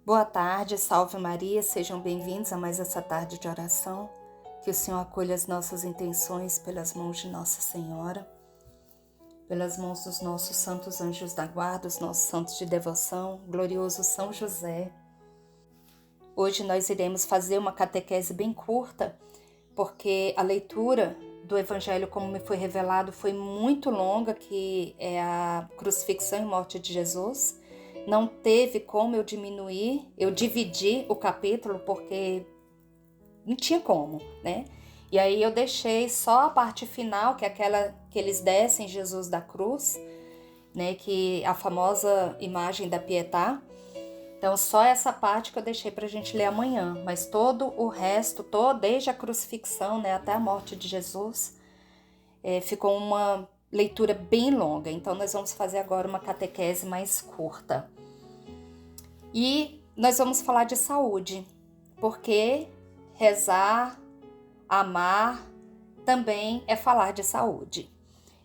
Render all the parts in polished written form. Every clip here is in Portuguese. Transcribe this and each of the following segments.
Boa tarde, salve Maria, sejam bem-vindos a mais essa tarde de oração. Que o Senhor acolha as nossas intenções pelas mãos de Nossa Senhora, pelas mãos dos nossos santos anjos da guarda, os nossos santos de devoção, glorioso São José. Hoje nós iremos fazer uma catequese bem curta, porque a leitura do Evangelho, como me foi revelado, foi muito longa, que é a crucifixão e morte de Jesus. Não teve como eu dividir o capítulo, porque não tinha como, né? E aí eu deixei só a parte final, que é aquela que eles descem Jesus da cruz, né? Que a famosa imagem da Pietà. Então só essa parte que eu deixei para a gente ler amanhã, mas todo o resto, desde a crucifixão, né, até a morte de Jesus, ficou uma leitura bem longa. Então nós vamos fazer agora uma catequese mais curta. E nós vamos falar de saúde, porque rezar, amar, também é falar de saúde.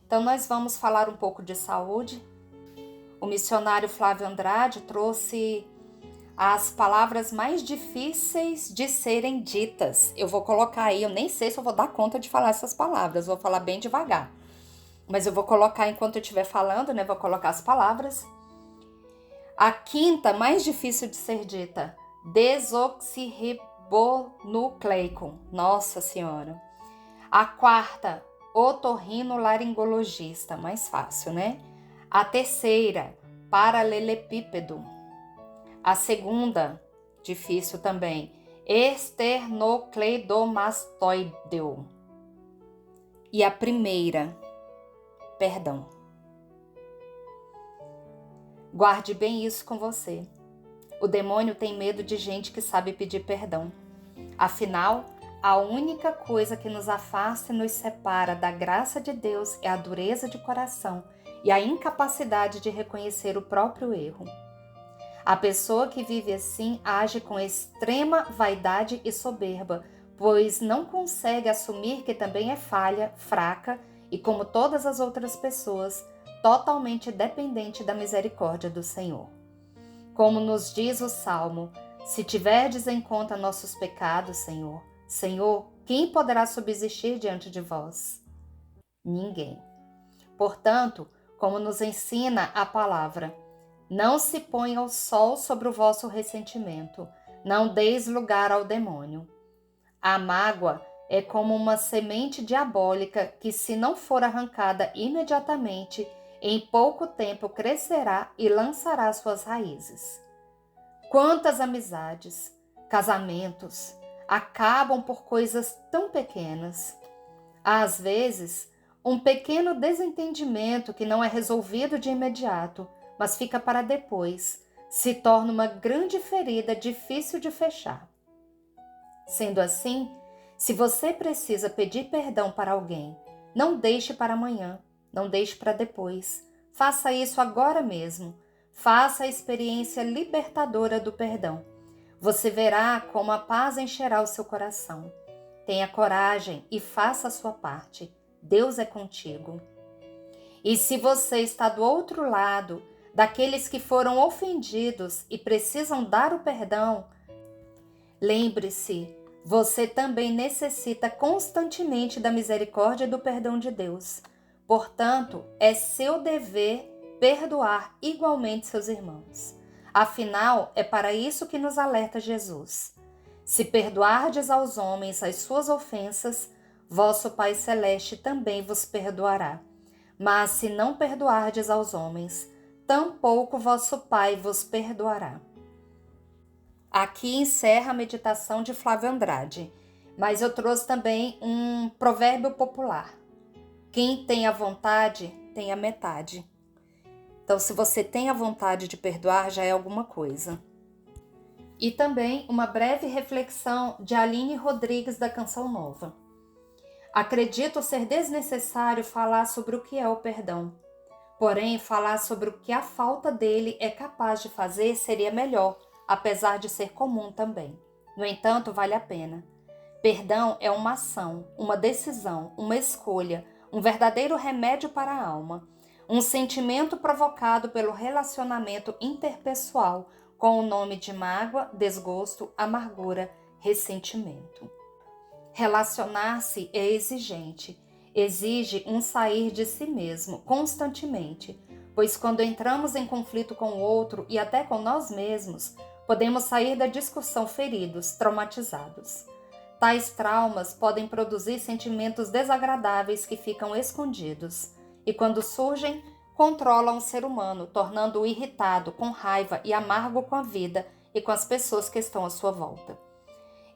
Então nós vamos falar um pouco de saúde. O missionário Flávio Andrade trouxe as palavras mais difíceis de serem ditas. Eu vou colocar aí, eu nem sei se eu vou dar conta de falar essas palavras, vou falar bem devagar. Mas eu vou colocar enquanto eu estiver falando, né? Vou colocar as palavras. A quinta, mais difícil de ser dita, desoxirribonucleico. Nossa Senhora. A quarta, otorrinolaringologista. Mais fácil, né? A terceira, paralelepípedo. A segunda, difícil também, esternocleidomastoideo. E a primeira, perdão. Guarde bem isso com você. O demônio tem medo de gente que sabe pedir perdão. Afinal, a única coisa que nos afasta e nos separa da graça de Deus é a dureza de coração e a incapacidade de reconhecer o próprio erro. A pessoa que vive assim age com extrema vaidade e soberba, pois não consegue assumir que também é falha, fraca e, como todas as outras pessoas, totalmente dependente da misericórdia do Senhor. Como nos diz o Salmo, se tiverdes em conta nossos pecados, Senhor, quem poderá subsistir diante de vós? Ninguém. Portanto, como nos ensina a palavra, não se ponha o sol sobre o vosso ressentimento, não deis lugar ao demônio. A mágoa é como uma semente diabólica que, se não for arrancada imediatamente, em pouco tempo crescerá e lançará suas raízes. Quantas amizades, casamentos, acabam por coisas tão pequenas. Às vezes, um pequeno desentendimento que não é resolvido de imediato, mas fica para depois, se torna uma grande ferida difícil de fechar. Sendo assim, se você precisa pedir perdão para alguém, não deixe para amanhã, não deixe para depois. Faça isso agora mesmo. Faça a experiência libertadora do perdão. Você verá como a paz encherá o seu coração. Tenha coragem e faça a sua parte. Deus é contigo. E se você está do outro lado, daqueles que foram ofendidos e precisam dar o perdão, lembre-se, você também necessita constantemente da misericórdia e do perdão de Deus. Portanto, é seu dever perdoar igualmente seus irmãos. Afinal, é para isso que nos alerta Jesus. Se perdoardes aos homens as suas ofensas, vosso Pai Celeste também vos perdoará. Mas se não perdoardes aos homens, tampouco vosso Pai vos perdoará. Aqui encerra a meditação de Flávio Andrade, mas eu trouxe também um provérbio popular. Quem tem a vontade, tem a metade. Então, se você tem a vontade de perdoar, já é alguma coisa. E também uma breve reflexão de Aline Rodrigues, da Canção Nova. Acredito ser desnecessário falar sobre o que é o perdão. Porém, falar sobre o que a falta dele é capaz de fazer seria melhor, apesar de ser comum também. No entanto, vale a pena. Perdão é uma ação, uma decisão, uma escolha, um verdadeiro remédio para a alma, um sentimento provocado pelo relacionamento interpessoal com o nome de mágoa, desgosto, amargura, ressentimento. Relacionar-se é exigente, exige um sair de si mesmo constantemente, pois quando entramos em conflito com o outro e até com nós mesmos, podemos sair da discussão feridos, traumatizados. Tais traumas podem produzir sentimentos desagradáveis que ficam escondidos e, quando surgem, controlam o ser humano, tornando-o irritado, com raiva e amargo com a vida e com as pessoas que estão à sua volta.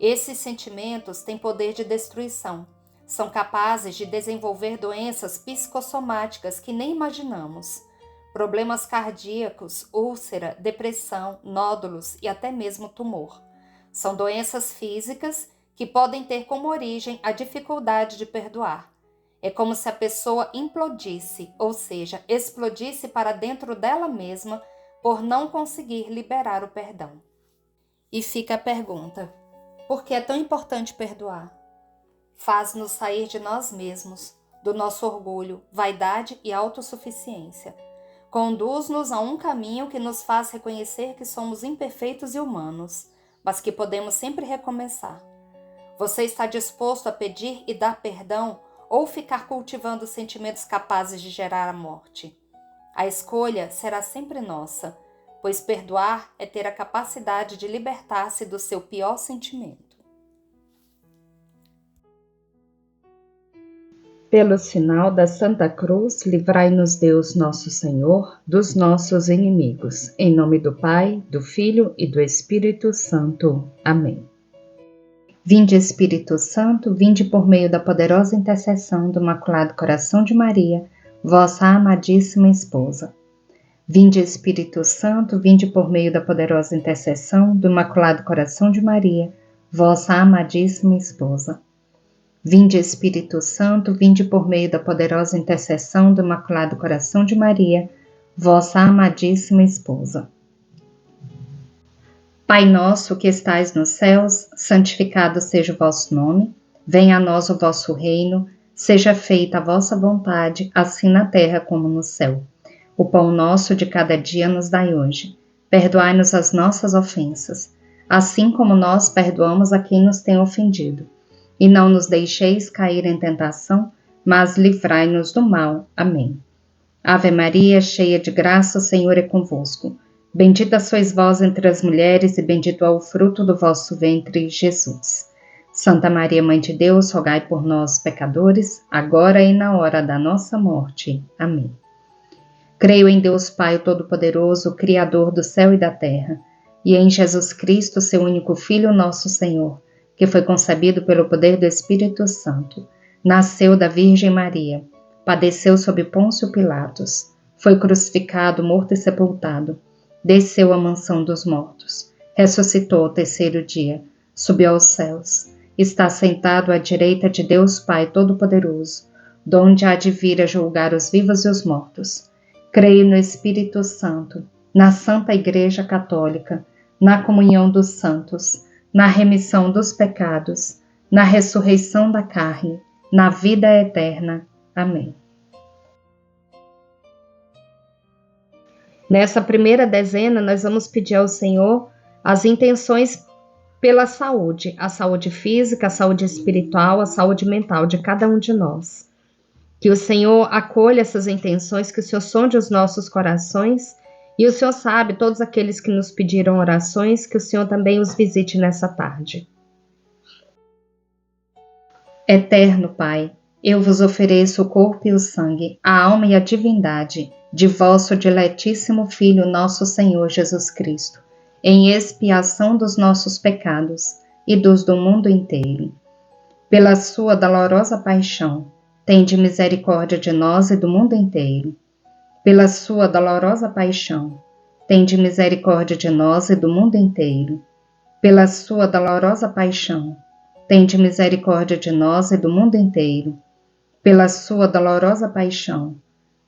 Esses sentimentos têm poder de destruição. São capazes de desenvolver doenças psicossomáticas que nem imaginamos. Problemas cardíacos, úlcera, depressão, nódulos e até mesmo tumor. São doenças físicas que podem ter como origem a dificuldade de perdoar. É como se a pessoa implodisse, ou seja, explodisse para dentro dela mesma por não conseguir liberar o perdão. E fica a pergunta: por que é tão importante perdoar? Faz-nos sair de nós mesmos, do nosso orgulho, vaidade e autossuficiência. Conduz-nos a um caminho que nos faz reconhecer que somos imperfeitos e humanos, mas que podemos sempre recomeçar. Você está disposto a pedir e dar perdão ou ficar cultivando sentimentos capazes de gerar a morte? A escolha será sempre nossa, pois perdoar é ter a capacidade de libertar-se do seu pior sentimento. Pelo sinal da Santa Cruz, livrai-nos Deus nosso Senhor dos nossos inimigos. Em nome do Pai, do Filho e do Espírito Santo. Amém. Vinde, Espírito Santo, vinde por meio da poderosa intercessão do Imaculado Coração de Maria, vossa amadíssima esposa. Vinde, Espírito Santo, vinde por meio da poderosa intercessão do Imaculado Coração de Maria, vossa amadíssima esposa. Vinde, Espírito Santo, vinde por meio da poderosa intercessão do Imaculado Coração de Maria, vossa amadíssima esposa. Pai nosso que estais nos céus, santificado seja o vosso nome, venha a nós o vosso reino, seja feita a vossa vontade, assim na terra como no céu. O pão nosso de cada dia nos dai hoje. Perdoai-nos as nossas ofensas, assim como nós perdoamos a quem nos tem ofendido. E não nos deixeis cair em tentação, mas livrai-nos do mal. Amém. Ave Maria, cheia de graça, o Senhor é convosco. Bendita sois vós entre as mulheres, e bendito é o fruto do vosso ventre, Jesus. Santa Maria, Mãe de Deus, rogai por nós, pecadores, agora e na hora da nossa morte. Amém. Creio em Deus Pai Todo-Poderoso, Criador do céu e da terra, e em Jesus Cristo, seu único Filho, nosso Senhor, que foi concebido pelo poder do Espírito Santo, nasceu da Virgem Maria, padeceu sob Pôncio Pilatos, foi crucificado, morto e sepultado, desceu à mansão dos mortos, ressuscitou ao terceiro dia, subiu aos céus, está sentado à direita de Deus Pai Todo-Poderoso, donde há de vir a julgar os vivos e os mortos. Creio no Espírito Santo, na Santa Igreja Católica, na comunhão dos santos, na remissão dos pecados, na ressurreição da carne, na vida eterna. Amém. Nessa primeira dezena, nós vamos pedir ao Senhor as intenções pela saúde, a saúde física, a saúde espiritual, a saúde mental de cada um de nós. Que o Senhor acolha essas intenções, que o Senhor sonde os nossos corações, e o Senhor sabe todos aqueles que nos pediram orações, que o Senhor também os visite nessa tarde. Eterno Pai, eu vos ofereço o corpo e o sangue, a alma e a divindade de vosso diletíssimo Filho, nosso Senhor Jesus Cristo, em expiação dos nossos pecados e dos do mundo inteiro. Pela sua dolorosa paixão, tende misericórdia de nós e do mundo inteiro. Pela sua dolorosa paixão, tende misericórdia de nós e do mundo inteiro. Pela sua dolorosa paixão, tende misericórdia de nós e do mundo inteiro. Pela sua dolorosa paixão,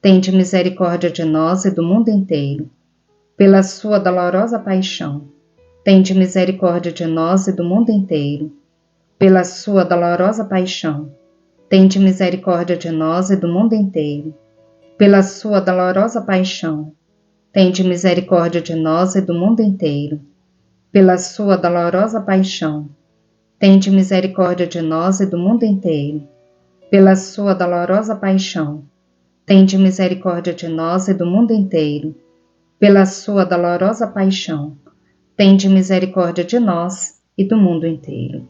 tende misericórdia de nós e do mundo inteiro. Pela sua dolorosa paixão, tende misericórdia de nós e do mundo inteiro. Pela sua dolorosa paixão, tende misericórdia de nós e do mundo inteiro. Pela sua dolorosa paixão, tende misericórdia de nós e do mundo inteiro. Pela sua dolorosa paixão, tende misericórdia de nós e do mundo inteiro. Pela sua dolorosa paixão, tende misericórdia de nós e do mundo inteiro. Pela sua dolorosa paixão, tende misericórdia de nós e do mundo inteiro.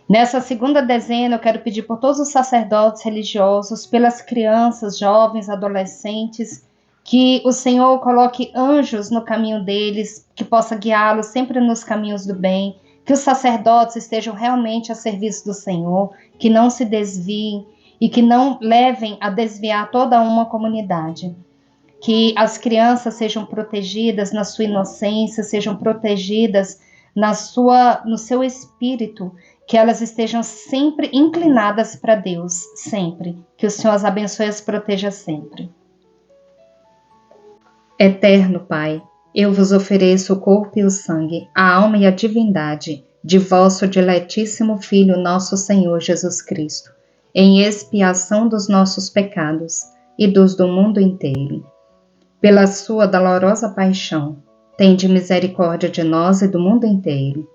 Nessa segunda dezena, eu quero pedir por todos os sacerdotes religiosos, pelas crianças, jovens, adolescentes, que o Senhor coloque anjos no caminho deles, que possa guiá-los sempre nos caminhos do bem, que os sacerdotes estejam realmente a serviço do Senhor, que não se desviem e que não levem a desviar toda uma comunidade. Que as crianças sejam protegidas na sua inocência, sejam protegidas no seu espírito, que elas estejam sempre inclinadas para Deus, sempre. Que o Senhor as abençoe e as proteja sempre. Eterno Pai, eu vos ofereço o corpo e o sangue, a alma e a divindade de vosso diletíssimo Filho, nosso Senhor Jesus Cristo, em expiação dos nossos pecados e dos do mundo inteiro. Pela sua dolorosa paixão, tende misericórdia de nós e do mundo inteiro.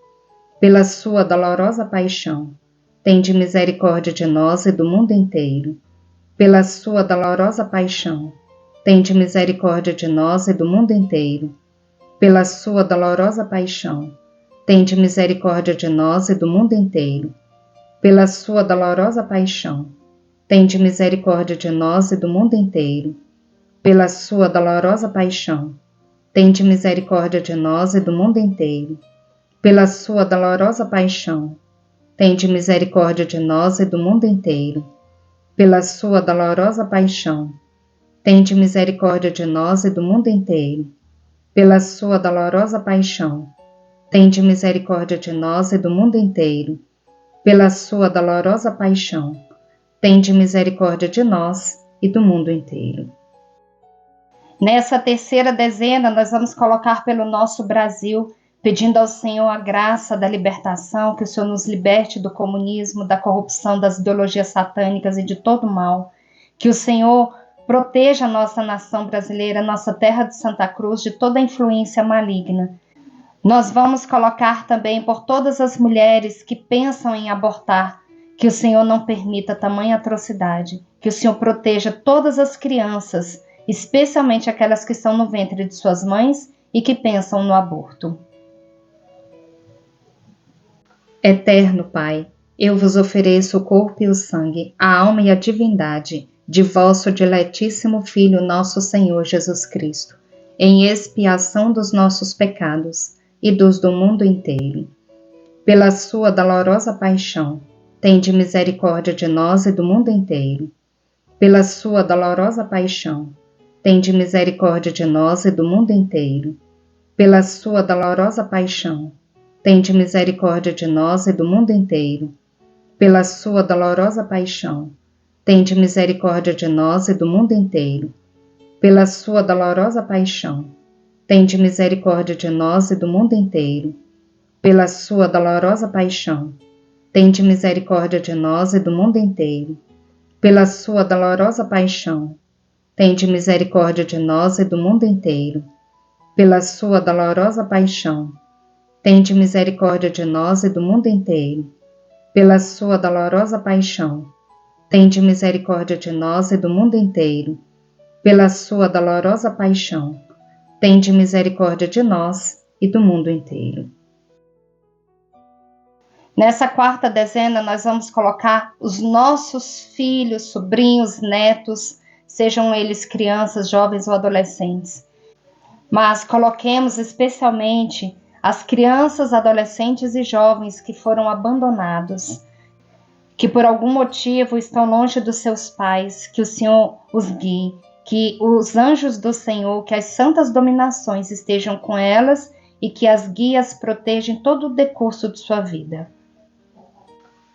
Pela sua dolorosa paixão, tende misericórdia de nós e do mundo inteiro. Pela sua dolorosa paixão, tende misericórdia de nós e do mundo inteiro. Pela sua dolorosa paixão, tende misericórdia de nós e do mundo inteiro. Pela sua dolorosa paixão, tende misericórdia de nós e do mundo inteiro. Pela sua dolorosa paixão, tende misericórdia de nós e do mundo inteiro. Pela sua dolorosa paixão, tende misericórdia de nós e do mundo inteiro. Pela sua dolorosa paixão, tende misericórdia de nós e do mundo inteiro. Pela sua dolorosa paixão, tende misericórdia de nós e do mundo inteiro. Pela sua dolorosa paixão, tende misericórdia de nós e do mundo inteiro. Nessa terceira dezena, nós vamos colocar pelo nosso Brasil, pedindo ao Senhor a graça da libertação, que o Senhor nos liberte do comunismo, da corrupção, das ideologias satânicas e de todo o mal. Que o Senhor proteja a nossa nação brasileira, nossa terra de Santa Cruz, de toda influência maligna. Nós vamos colocar também por todas as mulheres que pensam em abortar, que o Senhor não permita tamanha atrocidade, que o Senhor proteja todas as crianças, especialmente aquelas que estão no ventre de suas mães e que pensam no aborto. Eterno Pai, eu vos ofereço o corpo e o sangue, a alma e a divindade de vosso diletíssimo Filho, nosso Senhor Jesus Cristo, em expiação dos nossos pecados e dos do mundo inteiro. Pela sua dolorosa paixão, tende misericórdia de nós e do mundo inteiro. Pela sua dolorosa paixão, tende misericórdia de nós e do mundo inteiro. Pela sua dolorosa paixão, tende misericórdia de nós e do mundo inteiro. Pela sua dolorosa paixão, tende misericórdia de nós e do mundo inteiro. Pela sua dolorosa paixão, tende misericórdia de nós e do mundo inteiro. Pela sua dolorosa paixão, tende misericórdia de nós e do mundo inteiro. Pela sua dolorosa paixão, tende misericórdia de nós e do mundo inteiro. Pela sua dolorosa paixão, tende misericórdia de nós e do mundo inteiro. Pela sua dolorosa paixão, tende misericórdia de nós e do mundo inteiro. Pela sua dolorosa paixão, tende misericórdia de nós e do mundo inteiro. Nessa quarta dezena, nós vamos colocar os nossos filhos, sobrinhos, netos, sejam eles crianças, jovens ou adolescentes. Mas coloquemos especialmente as crianças, adolescentes e jovens que foram abandonados, que por algum motivo estão longe dos seus pais, que o Senhor os guie, que os anjos do Senhor, que as santas dominações estejam com elas e que as guias protejam todo o decurso de sua vida.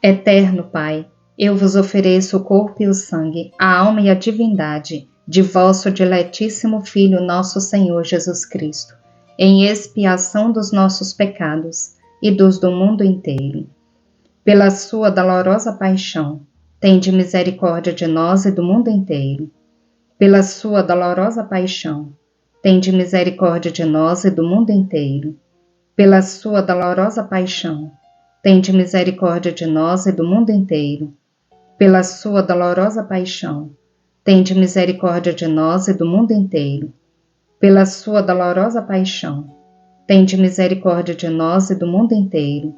Eterno Pai, eu vos ofereço o corpo e o sangue, a alma e a divindade de vosso diletíssimo Filho, nosso Senhor Jesus Cristo, em expiação dos nossos pecados e dos do mundo inteiro. Pela sua dolorosa paixão, tende misericórdia de nós e do mundo inteiro. pela sua dolorosa paixão, tende misericórdia de nós e do mundo inteiro. Pela sua dolorosa paixão, tende misericórdia de nós e do mundo inteiro. Pela sua dolorosa paixão, tende misericórdia de nós e do mundo inteiro. Pela sua dolorosa paixão, tende misericórdia de nós e do mundo inteiro.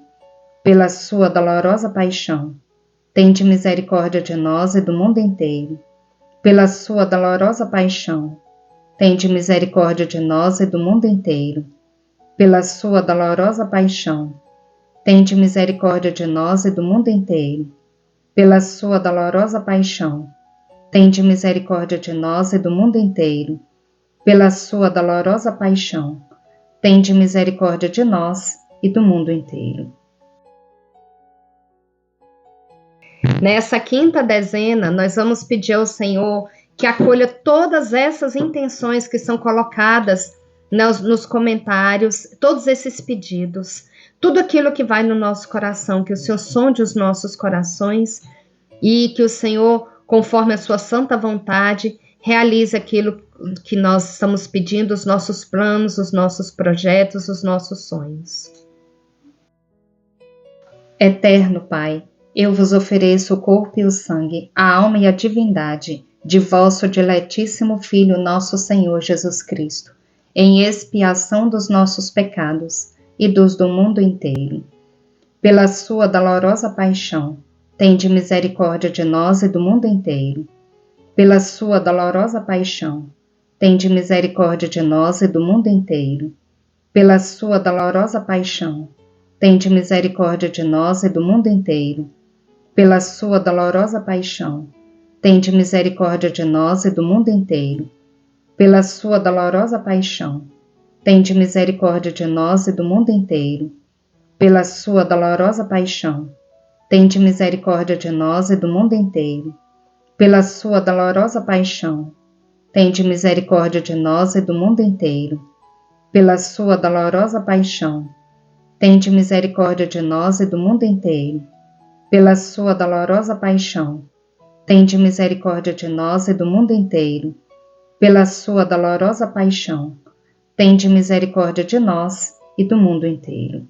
Pela sua dolorosa paixão, tende misericórdia de nós e do mundo inteiro. Pela sua dolorosa paixão, tende misericórdia de nós e do mundo inteiro. Pela sua dolorosa paixão, tende misericórdia de nós e do mundo inteiro. Pela sua dolorosa paixão, tende misericórdia de nós e do mundo inteiro. Pela sua dolorosa paixão, tende misericórdia de nós e do mundo inteiro. Nessa quinta dezena, nós vamos pedir ao Senhor que acolha todas essas intenções que são colocadas nos comentários, todos esses pedidos, tudo aquilo que vai no nosso coração, que o Senhor sonde os nossos corações e que o Senhor, conforme a sua santa vontade, realize aquilo que nós estamos pedindo, os nossos planos, os nossos projetos, os nossos sonhos. Eterno Pai, eu vos ofereço o corpo e o sangue, a alma e a divindade de vosso diletíssimo Filho, nosso Senhor Jesus Cristo, em expiação dos nossos pecados e dos do mundo inteiro. Pela sua dolorosa paixão, tende misericórdia de nós e do mundo inteiro. Pela sua dolorosa paixão, tende misericórdia de nós e do mundo inteiro. Pela sua dolorosa paixão, tende misericórdia de nós e do mundo inteiro. Pela sua dolorosa paixão, tende misericórdia de nós e do mundo inteiro. Pela sua dolorosa paixão, tende misericórdia de nós e do mundo inteiro. Pela sua dolorosa paixão, tende misericórdia de nós e do mundo inteiro. Pela sua dolorosa paixão, tende misericórdia de nós e do mundo inteiro. Pela sua dolorosa paixão, tende misericórdia de nós e do mundo inteiro. Pela sua dolorosa paixão, tende misericórdia de nós e do mundo inteiro. Pela sua dolorosa paixão, tende misericórdia de nós e do mundo inteiro.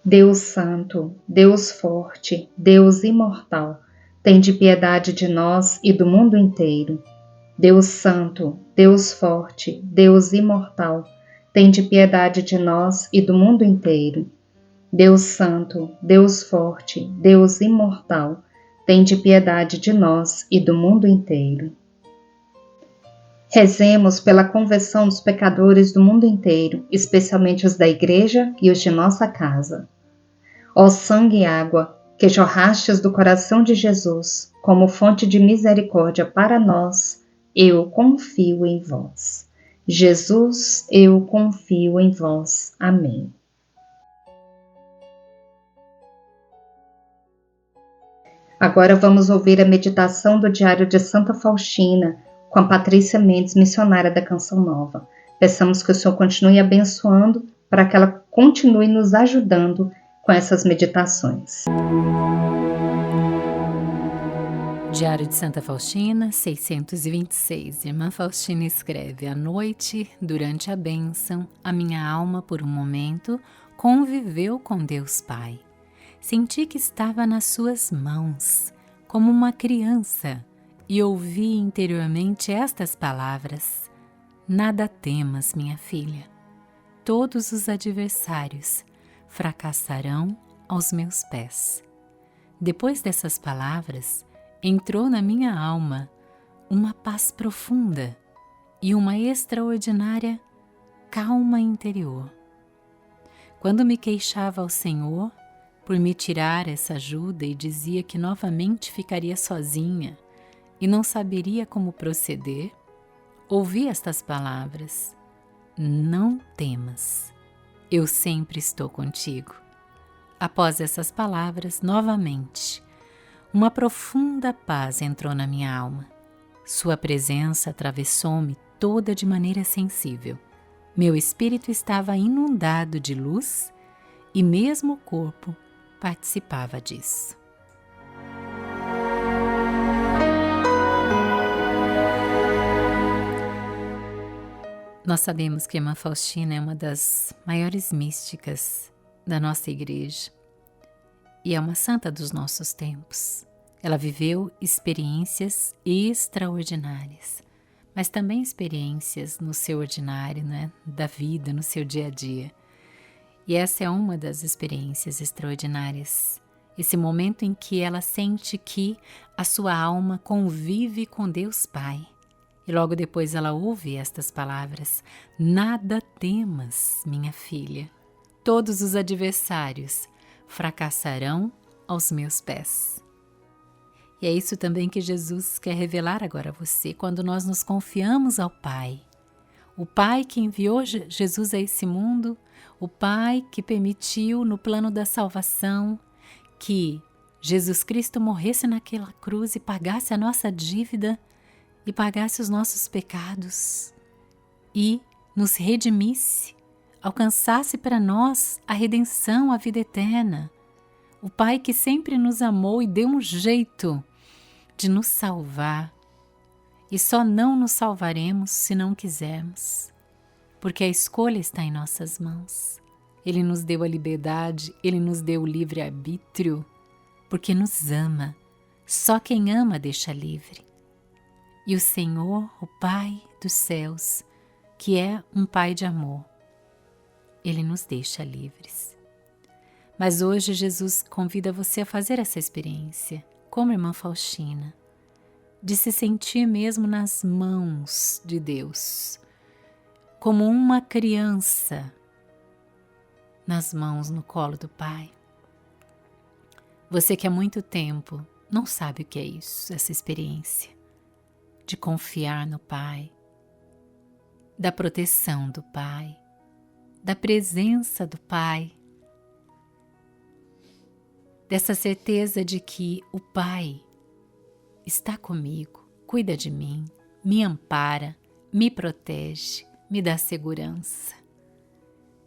Deus Santo, Deus Forte, Deus Imortal, tende piedade de nós e do mundo inteiro. Deus Santo, Deus Forte, Deus Imortal, tende piedade de nós e do mundo inteiro. Deus Santo, Deus Forte, Deus Imortal, tende piedade de nós e do mundo inteiro. Rezemos pela conversão dos pecadores do mundo inteiro, especialmente os da Igreja e os de nossa casa. Ó sangue e água, que jorrastes do coração de Jesus, como fonte de misericórdia para nós, eu confio em vós. Jesus, eu confio em vós. Amém. Agora vamos ouvir a meditação do Diário de Santa Faustina, com a Patrícia Mendes, missionária da Canção Nova. Peçamos que o Senhor continue abençoando para que ela continue nos ajudando com essas meditações. Diário de Santa Faustina, 626. Irmã Faustina escreve: à noite, durante a bênção, a minha alma, por um momento, conviveu com Deus Pai. Senti que estava nas suas mãos, como uma criança, e ouvi interiormente estas palavras: nada temas, minha filha. Todos os adversários fracassarão aos meus pés. Depois dessas palavras, entrou na minha alma uma paz profunda e uma extraordinária calma interior. Quando me queixava ao Senhor por me tirar essa ajuda e dizia que novamente ficaria sozinha e não saberia como proceder, ouvi estas palavras: não temas, eu sempre estou contigo. Após essas palavras, novamente, uma profunda paz entrou na minha alma. Sua presença atravessou-me toda de maneira sensível. Meu espírito estava inundado de luz e mesmo o corpo participava disso. Nós sabemos que a Irmã Faustina é uma das maiores místicas da nossa igreja e é uma santa dos nossos tempos. Ela viveu experiências extraordinárias, mas também experiências no seu ordinário, né, da vida, no seu dia a dia. E essa é uma das experiências extraordinárias, esse momento em que ela sente que a sua alma convive com Deus Pai. E logo depois ela ouve estas palavras: nada temas, minha filha, todos os adversários fracassarão aos meus pés. E é isso também que Jesus quer revelar agora a você, quando nós nos confiamos ao Pai. O Pai que enviou Jesus a esse mundo, o Pai que permitiu no plano da salvação que Jesus Cristo morresse naquela cruz e pagasse a nossa dívida e pagasse os nossos pecados e nos redimisse, alcançasse para nós a redenção, a vida eterna. O Pai que sempre nos amou e deu um jeito de nos salvar. E só não nos salvaremos se não quisermos, porque a escolha está em nossas mãos. Ele nos deu a liberdade, Ele nos deu o livre-arbítrio, porque nos ama. Só quem ama deixa livre. E o Senhor, o Pai dos céus, que é um Pai de amor, Ele nos deixa livres. Mas hoje Jesus convida você a fazer essa experiência, como a Irmã Faustina, de se sentir mesmo nas mãos de Deus, como uma criança nas mãos, no colo do Pai. Você que há muito tempo não sabe o que é isso, essa experiência de confiar no Pai, da proteção do Pai, da presença do Pai, dessa certeza de que o Pai está comigo, cuida de mim, me ampara, me protege, me dá segurança.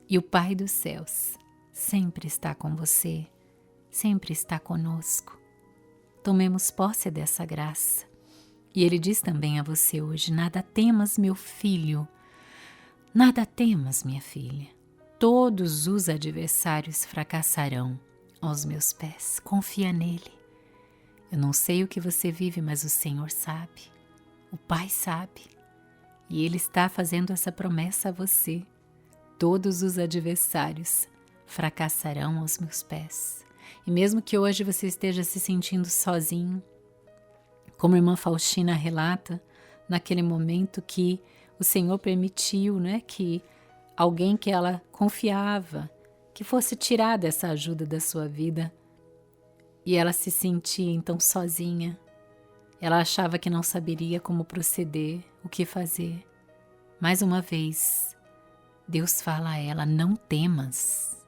E o Pai dos céus sempre está com você, sempre está conosco. Tomemos posse dessa graça. E Ele diz também a você hoje: nada temas, meu filho, nada temas, minha filha. Todos os adversários fracassarão aos meus pés. Confia nele. Eu não sei o que você vive, mas o Senhor sabe. O Pai sabe. E Ele está fazendo essa promessa a você. Todos os adversários fracassarão aos meus pés. E mesmo que hoje você esteja se sentindo sozinho, como a Irmã Faustina relata, naquele momento que o Senhor permitiu, né, que alguém que ela confiava, que fosse tirar dessa ajuda da sua vida, e ela se sentia então sozinha. Ela achava que não saberia como proceder, o que fazer. Mais uma vez, Deus fala a ela: não temas,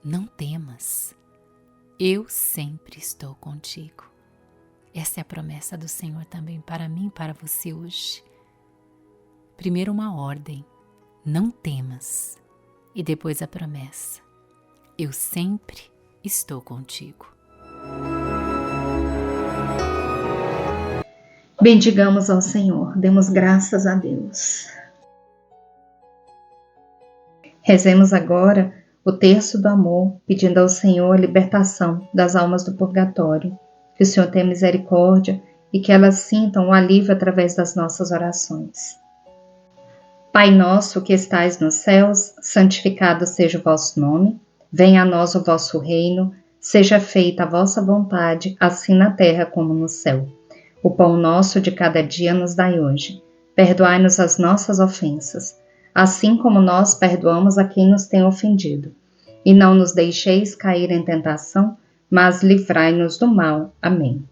não temas, eu sempre estou contigo. Essa é a promessa do Senhor também para mim e para você hoje. Primeiro uma ordem: não temas, e depois a promessa: eu sempre estou contigo. Bendigamos ao Senhor, demos graças a Deus. Rezemos agora o terço do amor, pedindo ao Senhor a libertação das almas do purgatório. Que o Senhor tenha misericórdia e que elas sintam o alívio através das nossas orações. Pai nosso que estais nos céus, santificado seja o vosso nome. Venha a nós o vosso reino. Seja feita a vossa vontade, assim na terra como no céu. O pão nosso de cada dia nos dai hoje. Perdoai-nos as nossas ofensas, assim como nós perdoamos a quem nos tem ofendido. E não nos deixeis cair em tentação, mas livrai-nos do mal. Amém.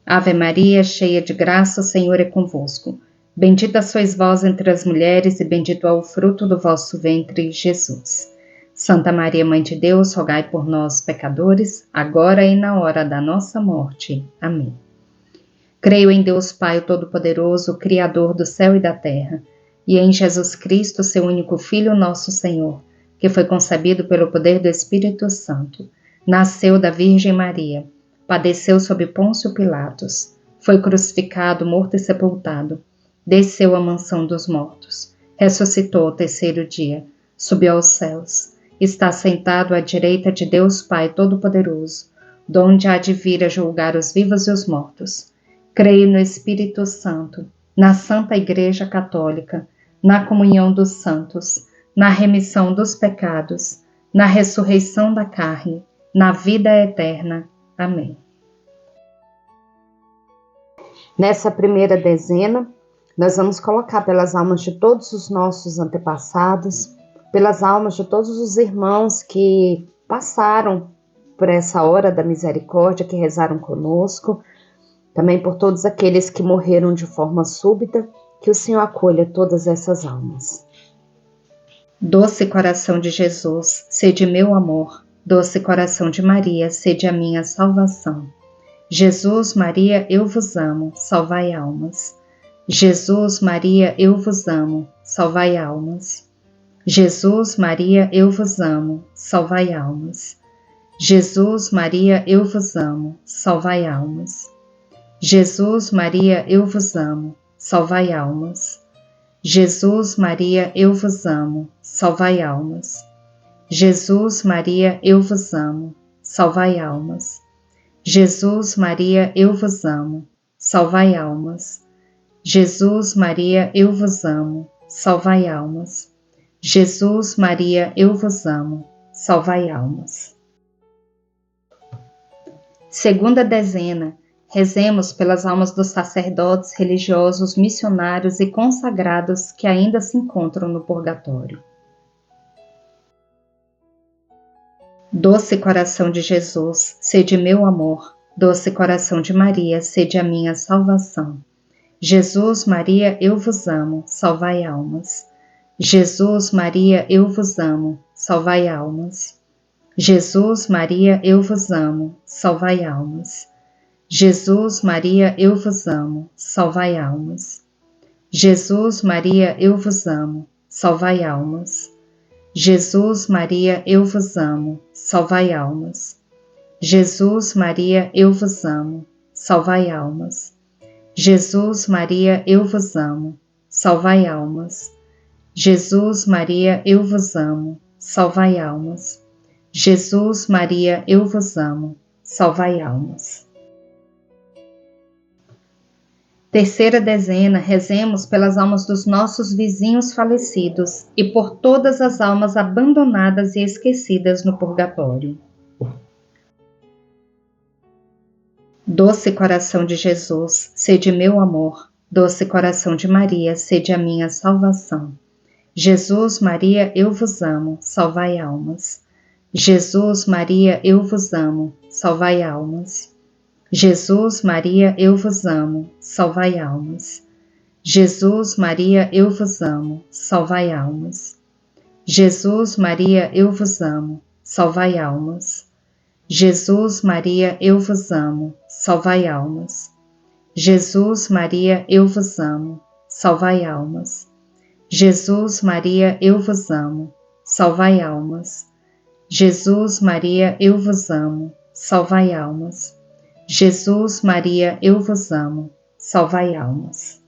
Ave Maria, cheia de graça, o Senhor é convosco. Bendita sois vós entre as mulheres, e bendito é o fruto do vosso ventre, Jesus. Santa Maria, Mãe de Deus, rogai por nós, pecadores, agora e na hora da nossa morte. Amém. Creio em Deus Pai, o Todo-Poderoso, Criador do céu e da terra, e em Jesus Cristo, seu único Filho, nosso Senhor, que foi concebido pelo poder do Espírito Santo, nasceu da Virgem Maria, padeceu sob Pôncio Pilatos, foi crucificado, morto e sepultado, desceu à mansão dos mortos, ressuscitou ao terceiro dia, subiu aos céus, está sentado à direita de Deus Pai Todo-Poderoso, donde há de vir a julgar os vivos e os mortos. Creio no Espírito Santo, na Santa Igreja Católica, na comunhão dos santos, na remissão dos pecados, na ressurreição da carne, na vida eterna. Amém. Nessa primeira dezena, nós vamos colocar pelas almas de todos os nossos antepassados, pelas almas de todos os irmãos que passaram por essa hora da misericórdia, que rezaram conosco, também por todos aqueles que morreram de forma súbita, que o Senhor acolha todas essas almas. Doce coração de Jesus, sede meu amor. Doce coração de Maria, sede a minha salvação. Jesus, Maria, eu vos amo, salvai almas. Jesus, Maria, eu vos amo, salvai almas. Jesus, Maria, eu vos amo, salvai almas. Jesus, Maria, eu vos amo, salvai almas. Jesus, Maria, eu vos amo, salvai almas. Jesus, Maria, eu vos amo, salvai almas. Jesus, Maria, eu vos amo, salvai almas. Jesus, Maria, eu vos amo, salvai almas. Jesus, Maria, eu vos amo, salvai almas. Jesus, Maria, eu vos amo, salvai almas. Segunda dezena. Rezemos pelas almas dos sacerdotes, religiosos, missionários e consagrados que ainda se encontram no purgatório. Doce coração de Jesus, sede meu amor. Doce coração de Maria, sede a minha salvação. Jesus, Maria, eu vos amo, salvai almas. Jesus, Maria, eu vos amo, salvai almas. Jesus, Maria, eu vos amo, salvai almas. Jesus, Maria, eu vos amo, salvai almas. Jesus, Maria, eu vos amo, salvai almas. Jesus, Maria, eu vos amo, salvai almas. Jesus, Maria, eu vos amo, salvai almas. Jesus, Maria, eu vos amo, salvai almas. Jesus, Maria, eu vos amo, salvai almas. Jesus, Maria, eu vos amo, salvai almas. Terceira dezena, rezemos pelas almas dos nossos vizinhos falecidos e por todas as almas abandonadas e esquecidas no purgatório. Doce coração de Jesus, sede meu amor. Doce coração de Maria, sede a minha salvação. Jesus, Maria, eu vos amo, salvai almas. Jesus, Maria, eu vos amo, salvai almas. Jesus, Maria, eu vos amo, salvai almas. Jesus, Maria, eu vos amo, salvai almas. Jesus, Maria, eu vos amo, salvai almas. Jesus, Maria, eu vos amo, salvai almas. Jesus, Maria, eu vos amo, salvai almas. Jesus, Maria, eu vos amo, salvai almas. Jesus, Maria, eu vos amo, salvai almas. Jesus, Maria, eu vos amo, salvai almas.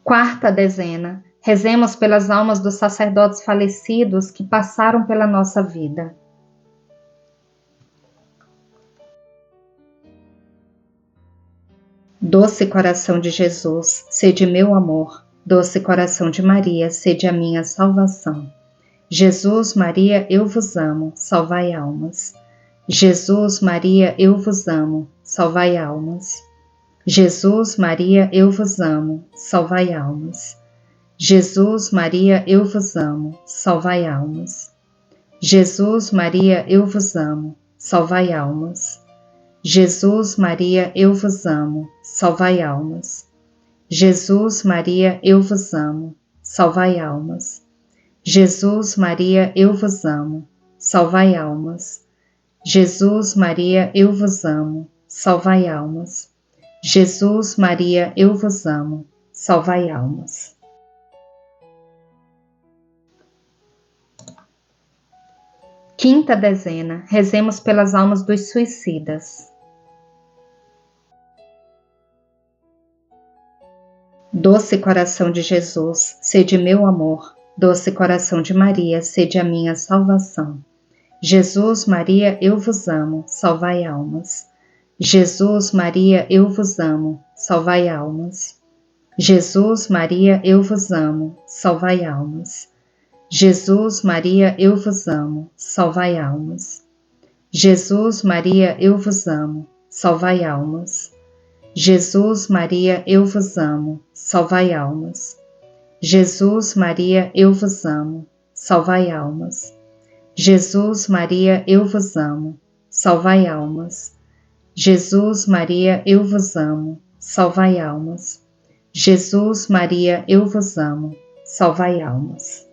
Quarta dezena. Rezemos pelas almas dos sacerdotes falecidos que passaram pela nossa vida. Doce coração de Jesus, sede meu amor. Doce coração de Maria, sede a minha salvação. Jesus, Maria, eu vos amo, salvai almas. Jesus, Maria, eu vos amo, salvai almas. Jesus, Maria, eu vos amo, salvai almas. Jesus, Maria, eu vos amo, salvai almas. Jesus, Maria, eu vos amo, salvai almas. Jesus, Maria, eu vos amo, salvai almas. Jesus, Maria, eu vos amo, salvai almas. Jesus, Maria, eu vos amo, salvai almas. Jesus, Maria, eu vos amo, salvai almas. Jesus, Maria, eu vos amo, salvai almas. Quinta dezena, rezemos pelas almas dos suicidas. Doce coração de Jesus, sede meu amor. Doce coração de Maria, sede a minha salvação. Jesus, Maria, eu vos amo, salvai almas. Jesus, Maria, eu vos amo, salvai almas. Jesus, Maria, eu vos amo, salvai almas. Jesus, Maria, eu vos amo, salvai almas. Jesus, Maria, eu vos amo, salvai almas. Jesus, Maria, eu vos amo, salvai almas. Jesus, Maria, eu vos amo, salvai almas. Jesus, Maria, eu vos amo, salvai almas. Jesus, Maria, eu vos amo, salvai almas. Jesus, Maria, eu vos amo, salvai almas.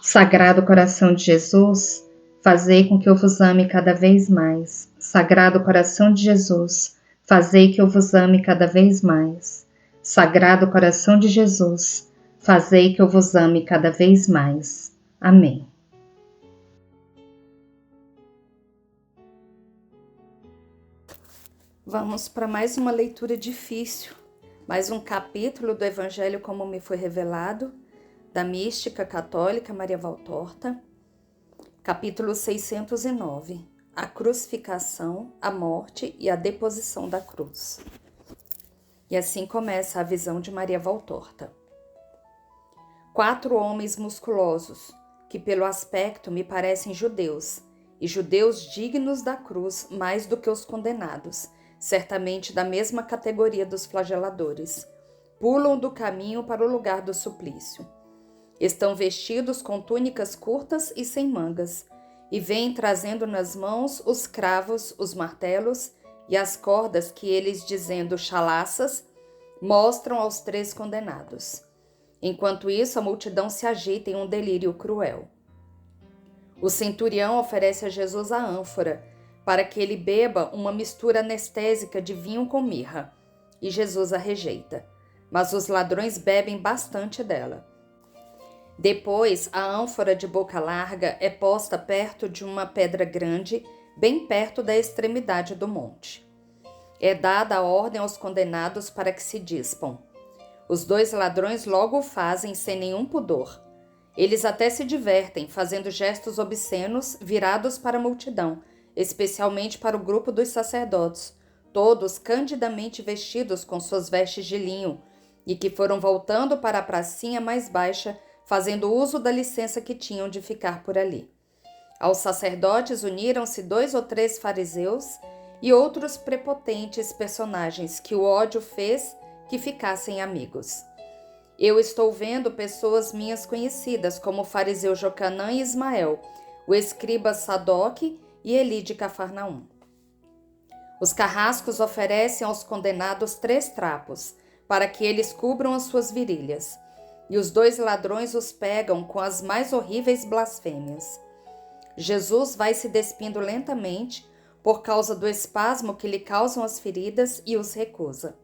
Sagrado coração de Jesus, fazei com que eu vos ame cada vez mais. Sagrado coração de Jesus, fazei que eu vos ame cada vez mais. Sagrado coração de Jesus, fazei que eu vos ame cada vez mais. Amém. Vamos para mais uma leitura difícil, mais um capítulo do Evangelho como me foi revelado, da mística católica Maria Valtorta, capítulo 609, a crucificação, a morte e a deposição da cruz. E assim começa a visão de Maria Valtorta. 4 homens musculosos, que pelo aspecto me parecem judeus, e judeus dignos da cruz mais do que os condenados, certamente da mesma categoria dos flageladores, pulam do caminho para o lugar do suplício. Estão vestidos com túnicas curtas e sem mangas, e vêm trazendo nas mãos os cravos, os martelos e as cordas que eles, dizendo chalaças, mostram aos 3 condenados. Enquanto isso, a multidão se agita em um delírio cruel. O centurião oferece a Jesus a ânfora, para que ele beba uma mistura anestésica de vinho com mirra, e Jesus a rejeita, mas os ladrões bebem bastante dela. Depois, a ânfora de boca larga é posta perto de uma pedra grande, bem perto da extremidade do monte. É dada a ordem aos condenados para que se dispam. Os 2 ladrões logo o fazem sem nenhum pudor. Eles até se divertem, fazendo gestos obscenos virados para a multidão, especialmente para o grupo dos sacerdotes, todos candidamente vestidos com suas vestes de linho, e que foram voltando para a pracinha mais baixa, fazendo uso da licença que tinham de ficar por ali. Aos sacerdotes uniram-se 2 ou 3 fariseus e outros prepotentes personagens que o ódio fez que ficassem amigos. Eu estou vendo pessoas minhas conhecidas, como o fariseu Jocanã e Ismael, o escriba Sadoque e Eli de Cafarnaum. Os carrascos oferecem aos condenados 3 trapos, para que eles cubram as suas virilhas, e os 2 ladrões os pegam com as mais horríveis blasfêmias. Jesus vai se despindo lentamente, por causa do espasmo que lhe causam as feridas, e os recusa.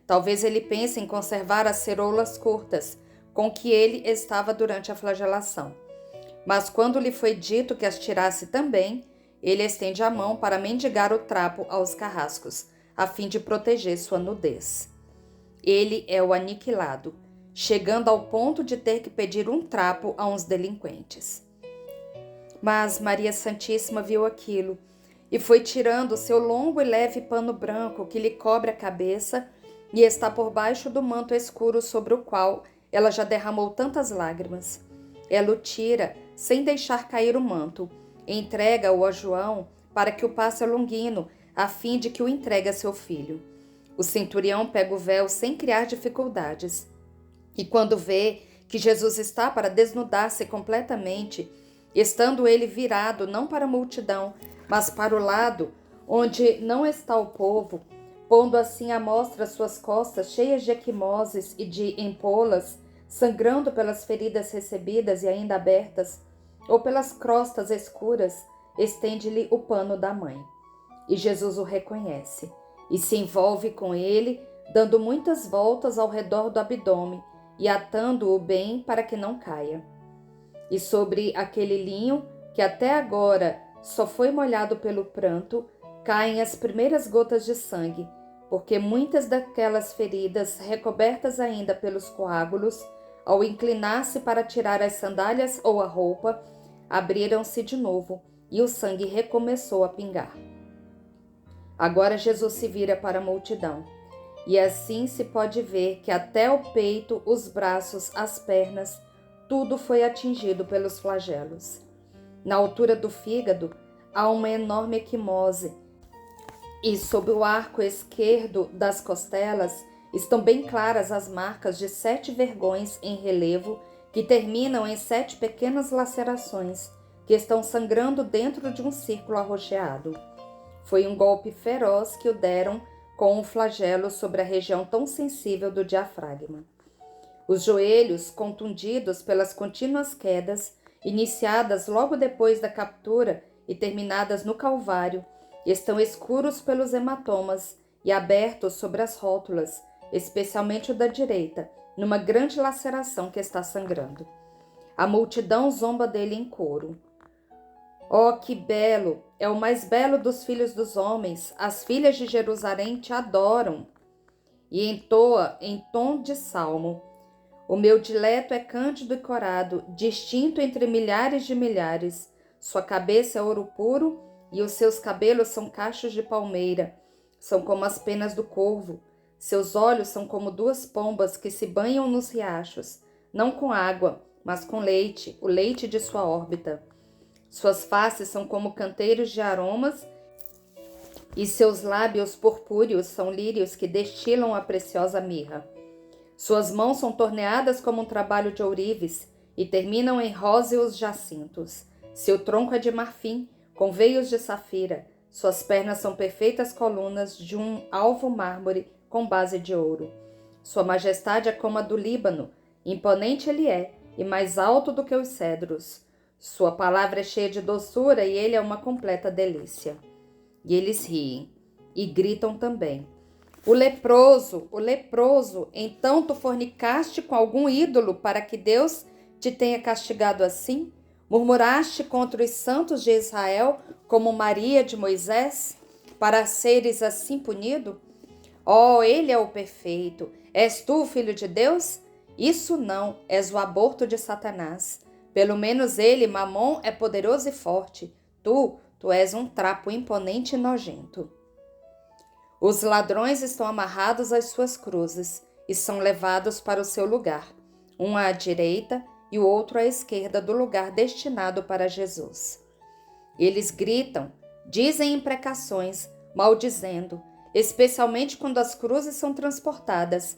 Talvez ele pense em conservar as ceroulas curtas, com que ele estava durante a flagelação. Mas quando lhe foi dito que as tirasse também, ele estende a mão para mendigar o trapo aos carrascos, a fim de proteger sua nudez. Ele é o aniquilado, chegando ao ponto de ter que pedir um trapo a uns delinquentes. Mas Maria Santíssima viu aquilo e foi tirando o seu longo e leve pano branco que lhe cobre a cabeça e está por baixo do manto escuro sobre o qual ela já derramou tantas lágrimas. Ela o tira, sem deixar cair o manto, entrega-o a João para que o passe a Longino, a fim de que o entregue a seu filho. O centurião pega o véu sem criar dificuldades, e quando vê que Jesus está para desnudar-se completamente, estando ele virado não para a multidão, mas para o lado onde não está o povo, pondo assim à mostra suas costas cheias de equimoses e de empolas, sangrando pelas feridas recebidas e ainda abertas, ou pelas crostas escuras, estende-lhe o pano da mãe. E Jesus o reconhece, e se envolve com ele, dando muitas voltas ao redor do abdômen, e atando-o bem para que não caia. E sobre aquele linho, que até agora só foi molhado pelo pranto, caem as primeiras gotas de sangue, porque muitas daquelas feridas, recobertas ainda pelos coágulos, ao inclinar-se para tirar as sandálias ou a roupa, abriram-se de novo e o sangue recomeçou a pingar. Agora Jesus se vira para a multidão, e assim se pode ver que até o peito, os braços, as pernas, tudo foi atingido pelos flagelos. Na altura do fígado há uma enorme equimose, e sob o arco esquerdo das costelas estão bem claras as marcas de 7 vergões em relevo que terminam em 7 pequenas lacerações que estão sangrando dentro de um círculo arroxeado. Foi um golpe feroz que o deram com um flagelo sobre a região tão sensível do diafragma. Os joelhos, contundidos pelas contínuas quedas, iniciadas logo depois da captura e terminadas no Calvário, estão escuros pelos hematomas e abertos sobre as rótulas, especialmente o da direita, numa grande laceração que está sangrando. A multidão zomba dele em coro. Oh, que belo! É o mais belo dos filhos dos homens. As filhas de Jerusalém te adoram. E entoa em tom de salmo. O meu dileto é cândido e corado, distinto entre milhares de milhares. Sua cabeça é ouro puro e os seus cabelos são cachos de palmeira. São como as penas do corvo. Seus olhos são como 2 pombas que se banham nos riachos, não com água, mas com leite, o leite de sua órbita. Suas faces são como canteiros de aromas e seus lábios purpúreos são lírios que destilam a preciosa mirra. Suas mãos são torneadas como um trabalho de ourives e terminam em róseos jacintos. Seu tronco é de marfim, com veios de safira. Suas pernas são perfeitas colunas de um alvo mármore com base de ouro. Sua majestade é como a do Líbano, imponente ele é, e mais alto do que os cedros. Sua palavra é cheia de doçura e ele é uma completa delícia. E eles riem e gritam também. O leproso, então tu fornicaste com algum ídolo para que Deus te tenha castigado assim? Murmuraste contra os santos de Israel como Maria de Moisés, para seres assim punido? Oh, ele é o perfeito. És tu o filho de Deus? Isso não, és o aborto de Satanás. Pelo menos ele, Mamon, é poderoso e forte. Tu és um trapo imponente e nojento. Os ladrões estão amarrados às suas cruzes e são levados para o seu lugar, um à direita e o outro à esquerda do lugar destinado para Jesus. Eles gritam, dizem imprecações, maldizendo, especialmente quando as cruzes são transportadas,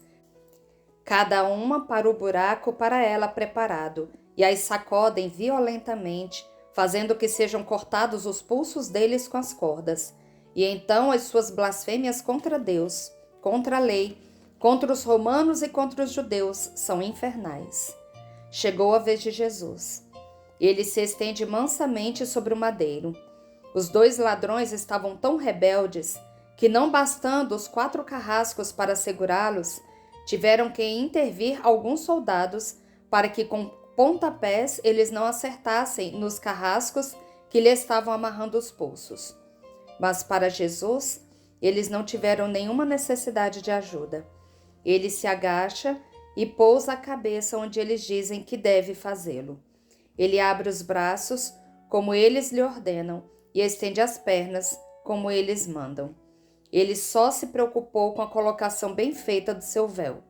cada uma para o buraco para ela preparado, e as sacodem violentamente, fazendo que sejam cortados os pulsos deles com as cordas. E então as suas blasfêmias contra Deus, contra a lei, contra os romanos e contra os judeus são infernais. Chegou a vez de Jesus. Ele se estende mansamente sobre o madeiro. Os 2 ladrões estavam tão rebeldes que, não bastando os 4 carrascos para segurá-los, tiveram que intervir alguns soldados para que com pontapés eles não acertassem nos carrascos que lhe estavam amarrando os pulsos. Mas para Jesus, eles não tiveram nenhuma necessidade de ajuda. Ele se agacha e pousa a cabeça onde eles dizem que deve fazê-lo. Ele abre os braços, como eles lhe ordenam, e estende as pernas, como eles mandam. Ele só se preocupou com a colocação bem feita do seu véu.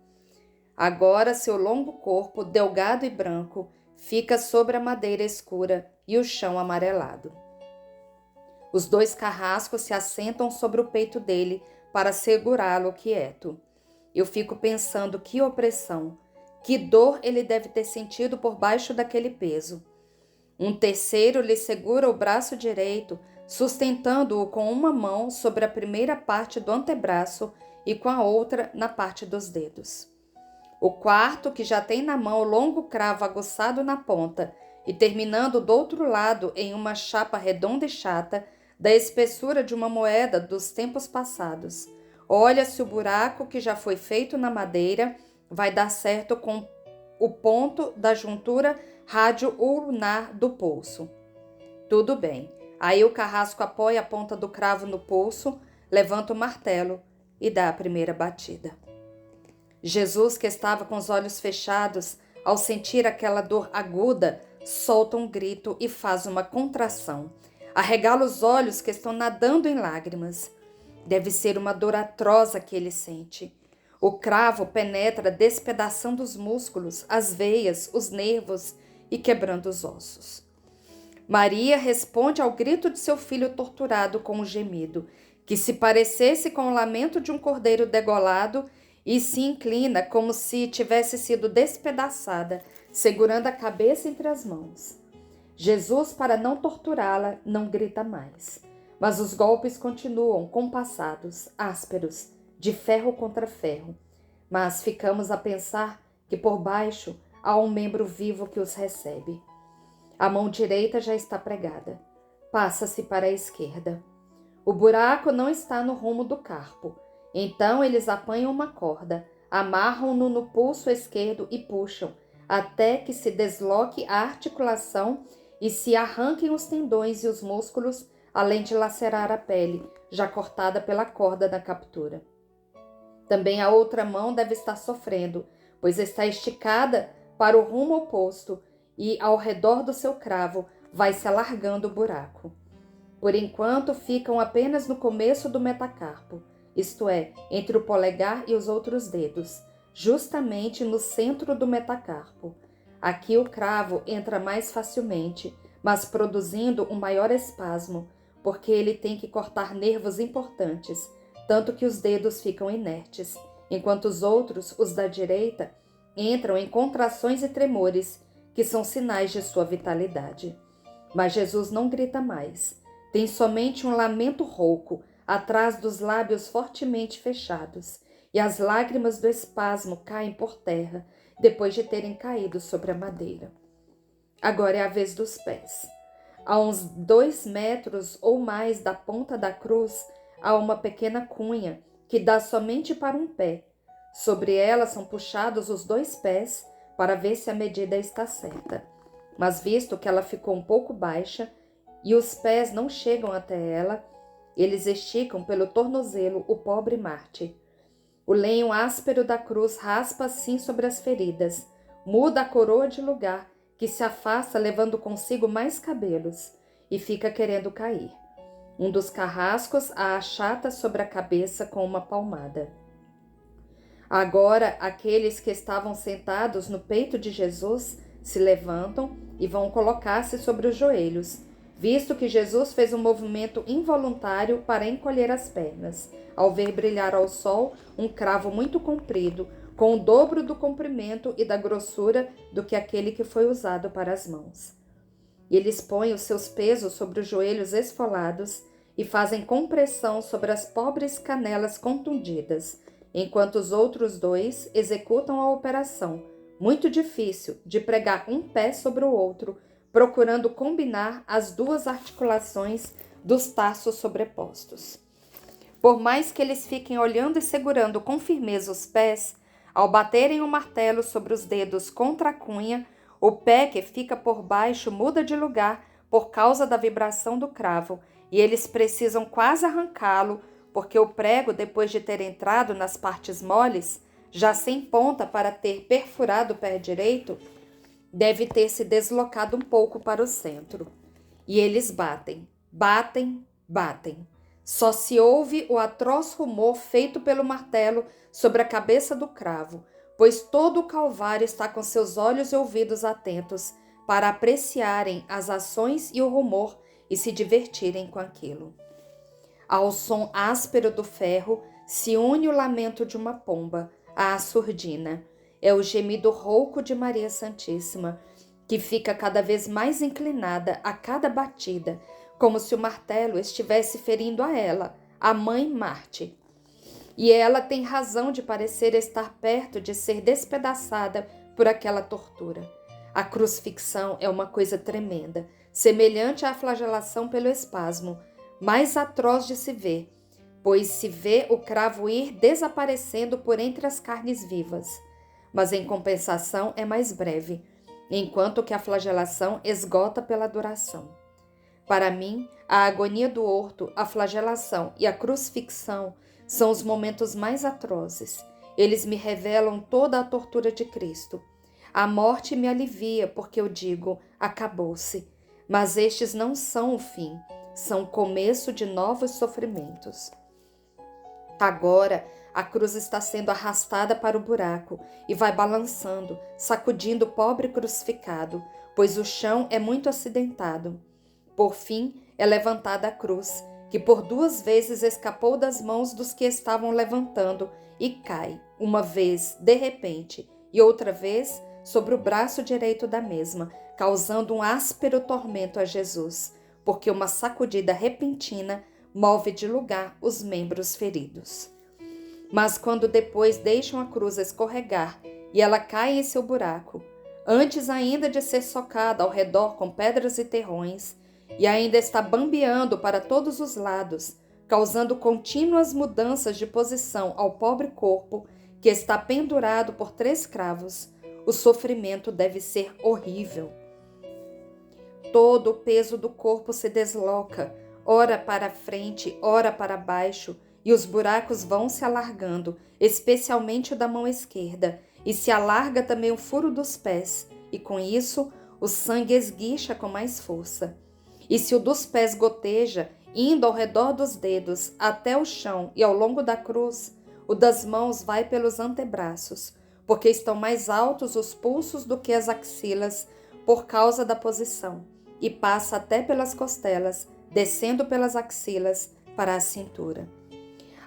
Agora seu longo corpo, delgado e branco, fica sobre a madeira escura e o chão amarelado. Os 2 carrascos se assentam sobre o peito dele para segurá-lo quieto. Eu fico pensando que opressão, que dor ele deve ter sentido por baixo daquele peso. Um terceiro lhe segura o braço direito, sustentando-o com uma mão sobre a primeira parte do antebraço e com a outra na parte dos dedos. O quarto, que já tem na mão o longo cravo aguçado na ponta e terminando do outro lado em uma chapa redonda e chata, da espessura de uma moeda dos tempos passados. Olha se o buraco que já foi feito na madeira vai dar certo com o ponto da juntura rádio-ulnar do pulso. Tudo bem. Aí o carrasco apoia a ponta do cravo no pulso, levanta o martelo, e dá a primeira batida. Jesus, que estava com os olhos fechados, ao sentir aquela dor aguda, solta um grito e faz uma contração. Arregala os olhos que estão nadando em lágrimas. Deve ser uma dor atroz a que ele sente. O cravo penetra despedaçando os músculos, as veias, os nervos e quebrando os ossos. Maria responde ao grito de seu filho torturado com um gemido, que se parecesse com o lamento de um cordeiro degolado, e se inclina como se tivesse sido despedaçada, segurando a cabeça entre as mãos. Jesus, para não torturá-la, não grita mais, mas os golpes continuam compassados, ásperos, de ferro contra ferro. Mas ficamos a pensar que por baixo há um membro vivo que os recebe. A mão direita já está pregada. Passa-se para a esquerda. O buraco não está no rumo do carpo. Então eles apanham uma corda, amarram-no no pulso esquerdo e puxam, até que se desloque a articulação e se arranquem os tendões e os músculos, além de lacerar a pele, já cortada pela corda da captura. Também a outra mão deve estar sofrendo, pois está esticada para o rumo oposto e, ao redor do seu cravo, vai se alargando o buraco. Por enquanto, ficam apenas no começo do metacarpo, isto é, entre o polegar e os outros dedos, justamente no centro do metacarpo. Aqui o cravo entra mais facilmente, mas produzindo um maior espasmo, porque ele tem que cortar nervos importantes, tanto que os dedos ficam inertes, enquanto os outros, os da direita, entram em contrações e tremores, que são sinais de sua vitalidade. Mas Jesus não grita mais. Tem somente um lamento rouco, atrás dos lábios fortemente fechados, e as lágrimas do espasmo caem por terra, depois de terem caído sobre a madeira. Agora é a vez dos pés. A uns 2 metros ou mais da ponta da cruz, há uma pequena cunha, que dá somente para um pé. Sobre ela são puxados os 2 pés, para ver se a medida está certa. Mas visto que ela ficou um pouco baixa, e os pés não chegam até ela, eles esticam pelo tornozelo o pobre Marte. O lenho áspero da cruz raspa assim sobre as feridas, muda a coroa de lugar, que se afasta levando consigo mais cabelos, e fica querendo cair. Um dos carrascos a achata sobre a cabeça com uma palmada. Agora, aqueles que estavam sentados no peito de Jesus se levantam e vão colocar-se sobre os joelhos, visto que Jesus fez um movimento involuntário para encolher as pernas, ao ver brilhar ao sol um cravo muito comprido, com o dobro do comprimento e da grossura do que aquele que foi usado para as mãos. E eles põem os seus pesos sobre os joelhos esfolados e fazem compressão sobre as pobres canelas contundidas, enquanto os outros 2 executam a operação, muito difícil, de pregar um pé sobre o outro, procurando combinar as 2 articulações dos tarsos sobrepostos. Por mais que eles fiquem olhando e segurando com firmeza os pés, ao baterem o martelo sobre os dedos contra a cunha, o pé que fica por baixo muda de lugar por causa da vibração do cravo, e eles precisam quase arrancá-lo, porque o prego, depois de ter entrado nas partes moles, já sem ponta para ter perfurado o pé direito, deve ter se deslocado um pouco para o centro. E eles batem, batem, batem. Só se ouve o atroz rumor feito pelo martelo sobre a cabeça do cravo, pois todo o Calvário está com seus olhos e ouvidos atentos para apreciarem as ações e o rumor e se divertirem com aquilo. Ao som áspero do ferro se une o lamento de uma pomba, a surdina. É o gemido rouco de Maria Santíssima, que fica cada vez mais inclinada a cada batida, como se o martelo estivesse ferindo a ela, a mãe Marte. E ela tem razão de parecer estar perto de ser despedaçada por aquela tortura. A crucifixão é uma coisa tremenda, semelhante à flagelação pelo espasmo, mais atroz de se ver, pois se vê o cravo ir desaparecendo por entre as carnes vivas. Mas em compensação é mais breve, enquanto que a flagelação esgota pela duração. Para mim, a agonia do horto, a flagelação e a crucifixão São os momentos mais atrozes. Eles me revelam toda a tortura de Cristo. A morte me alivia, porque eu digo, acabou-se. Mas estes não são o fim, são o começo de novos sofrimentos. Agora, a cruz está sendo arrastada para o buraco e vai balançando, sacudindo o pobre crucificado, pois o chão é muito acidentado. Por fim, é levantada a cruz, que por 2 vezes escapou das mãos dos que estavam levantando e cai, uma vez de repente e outra vez sobre o braço direito da mesma, causando um áspero tormento a Jesus, porque uma sacudida repentina move de lugar os membros feridos. Mas quando depois deixam a cruz escorregar e ela cai em seu buraco, antes ainda de ser socada ao redor com pedras e terrões, e ainda está bambeando para todos os lados, causando contínuas mudanças de posição ao pobre corpo que está pendurado por 3 cravos, o sofrimento deve ser horrível. Todo o peso do corpo se desloca, ora para frente, ora para baixo, e os buracos vão se alargando, especialmente o da mão esquerda, e se alarga também o furo dos pés, e com isso o sangue esguicha com mais força. E se o dos pés goteja, indo ao redor dos dedos, até o chão e ao longo da cruz, o das mãos vai pelos antebraços, porque estão mais altos os pulsos do que as axilas, por causa da posição, e passa até pelas costelas, descendo pelas axilas para a cintura.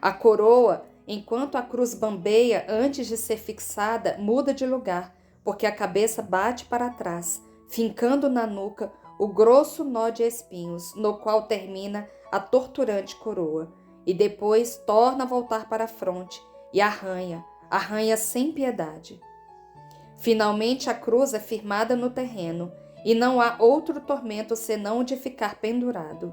A coroa, enquanto a cruz bambeia antes de ser fixada, muda de lugar, porque a cabeça bate para trás, fincando na nuca o grosso nó de espinhos, no qual termina a torturante coroa, e depois torna a voltar para a fronte e arranha sem piedade. Finalmente a cruz é firmada no terreno, e não há outro tormento senão o de ficar pendurado.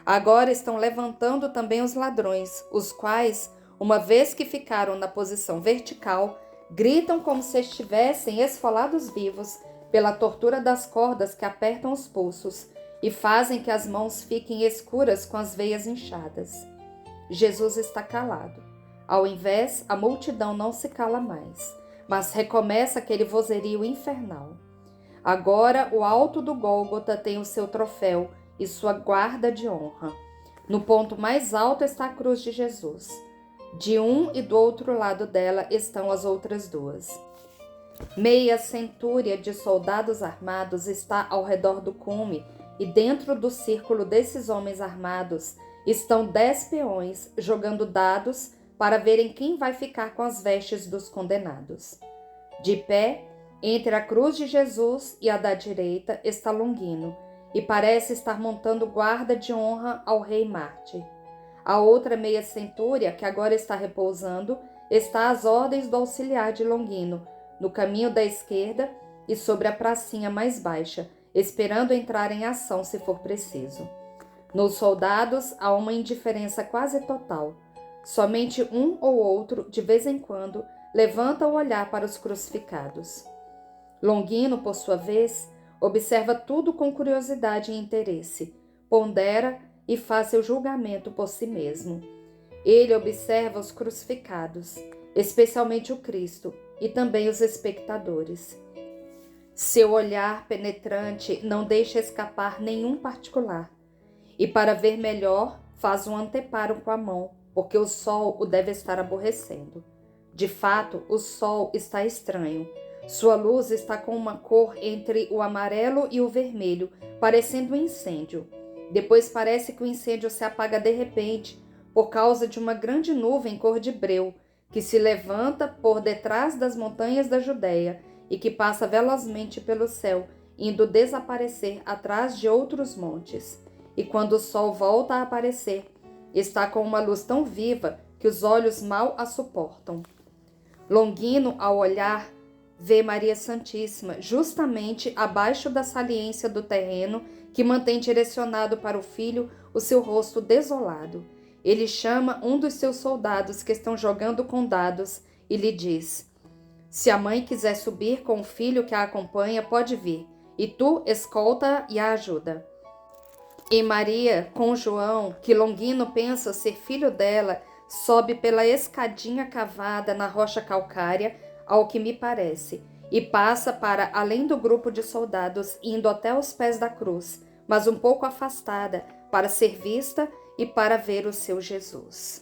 Agora estão levantando também os ladrões, os quais, uma vez que ficaram na posição vertical, gritam como se estivessem esfolados vivos pela tortura das cordas que apertam os pulsos e fazem que as mãos fiquem escuras com as veias inchadas. Jesus está calado. Ao invés, a multidão não se cala mais, mas recomeça aquele vozerio infernal. Agora o alto do Gólgota tem o seu troféu e sua guarda de honra. No ponto mais alto está a cruz de Jesus. De um e do outro lado dela estão as outras 2. Meia centúria de soldados armados está ao redor do cume, e dentro do círculo desses homens armados estão 10 peões jogando dados para verem quem vai ficar com as vestes dos condenados. De pé, entre a cruz de Jesus e a da direita, está Longino, e parece estar montando guarda de honra ao rei Marte. A outra meia centúria, que agora está repousando, está às ordens do auxiliar de Longino, no caminho da esquerda e sobre a pracinha mais baixa, esperando entrar em ação se for preciso. Nos soldados há uma indiferença quase total. Somente um ou outro, de vez em quando, levanta o olhar para os crucificados. Longino, por sua vez, observa tudo com curiosidade e interesse, pondera e faz seu julgamento por si mesmo. Ele observa os crucificados, especialmente o Cristo, e também os espectadores. Seu olhar penetrante não deixa escapar nenhum particular, e para ver melhor faz um anteparo com a mão, porque o sol o deve estar aborrecendo. De fato, o sol está estranho. Sua luz está com uma cor entre o amarelo e o vermelho, parecendo um incêndio. Depois parece que o incêndio se apaga de repente, por causa de uma grande nuvem cor de breu, que se levanta por detrás das montanhas da Judéia e que passa velozmente pelo céu, indo desaparecer atrás de outros montes. E quando o sol volta a aparecer, está com uma luz tão viva que os olhos mal a suportam. Longino, ao olhar, vê Maria Santíssima justamente abaixo da saliência do terreno que mantém direcionado para o filho o seu rosto desolado. Ele chama um dos seus soldados que estão jogando com dados e lhe diz: se a mãe quiser subir com o filho que a acompanha, pode vir, e tu escolta e a ajuda. E Maria, com João, que Longino pensa ser filho dela, sobe pela escadinha cavada na rocha calcária, ao que me parece, e passa para além do grupo de soldados, indo até os pés da cruz, mas um pouco afastada, para ser vista e para ver o seu Jesus.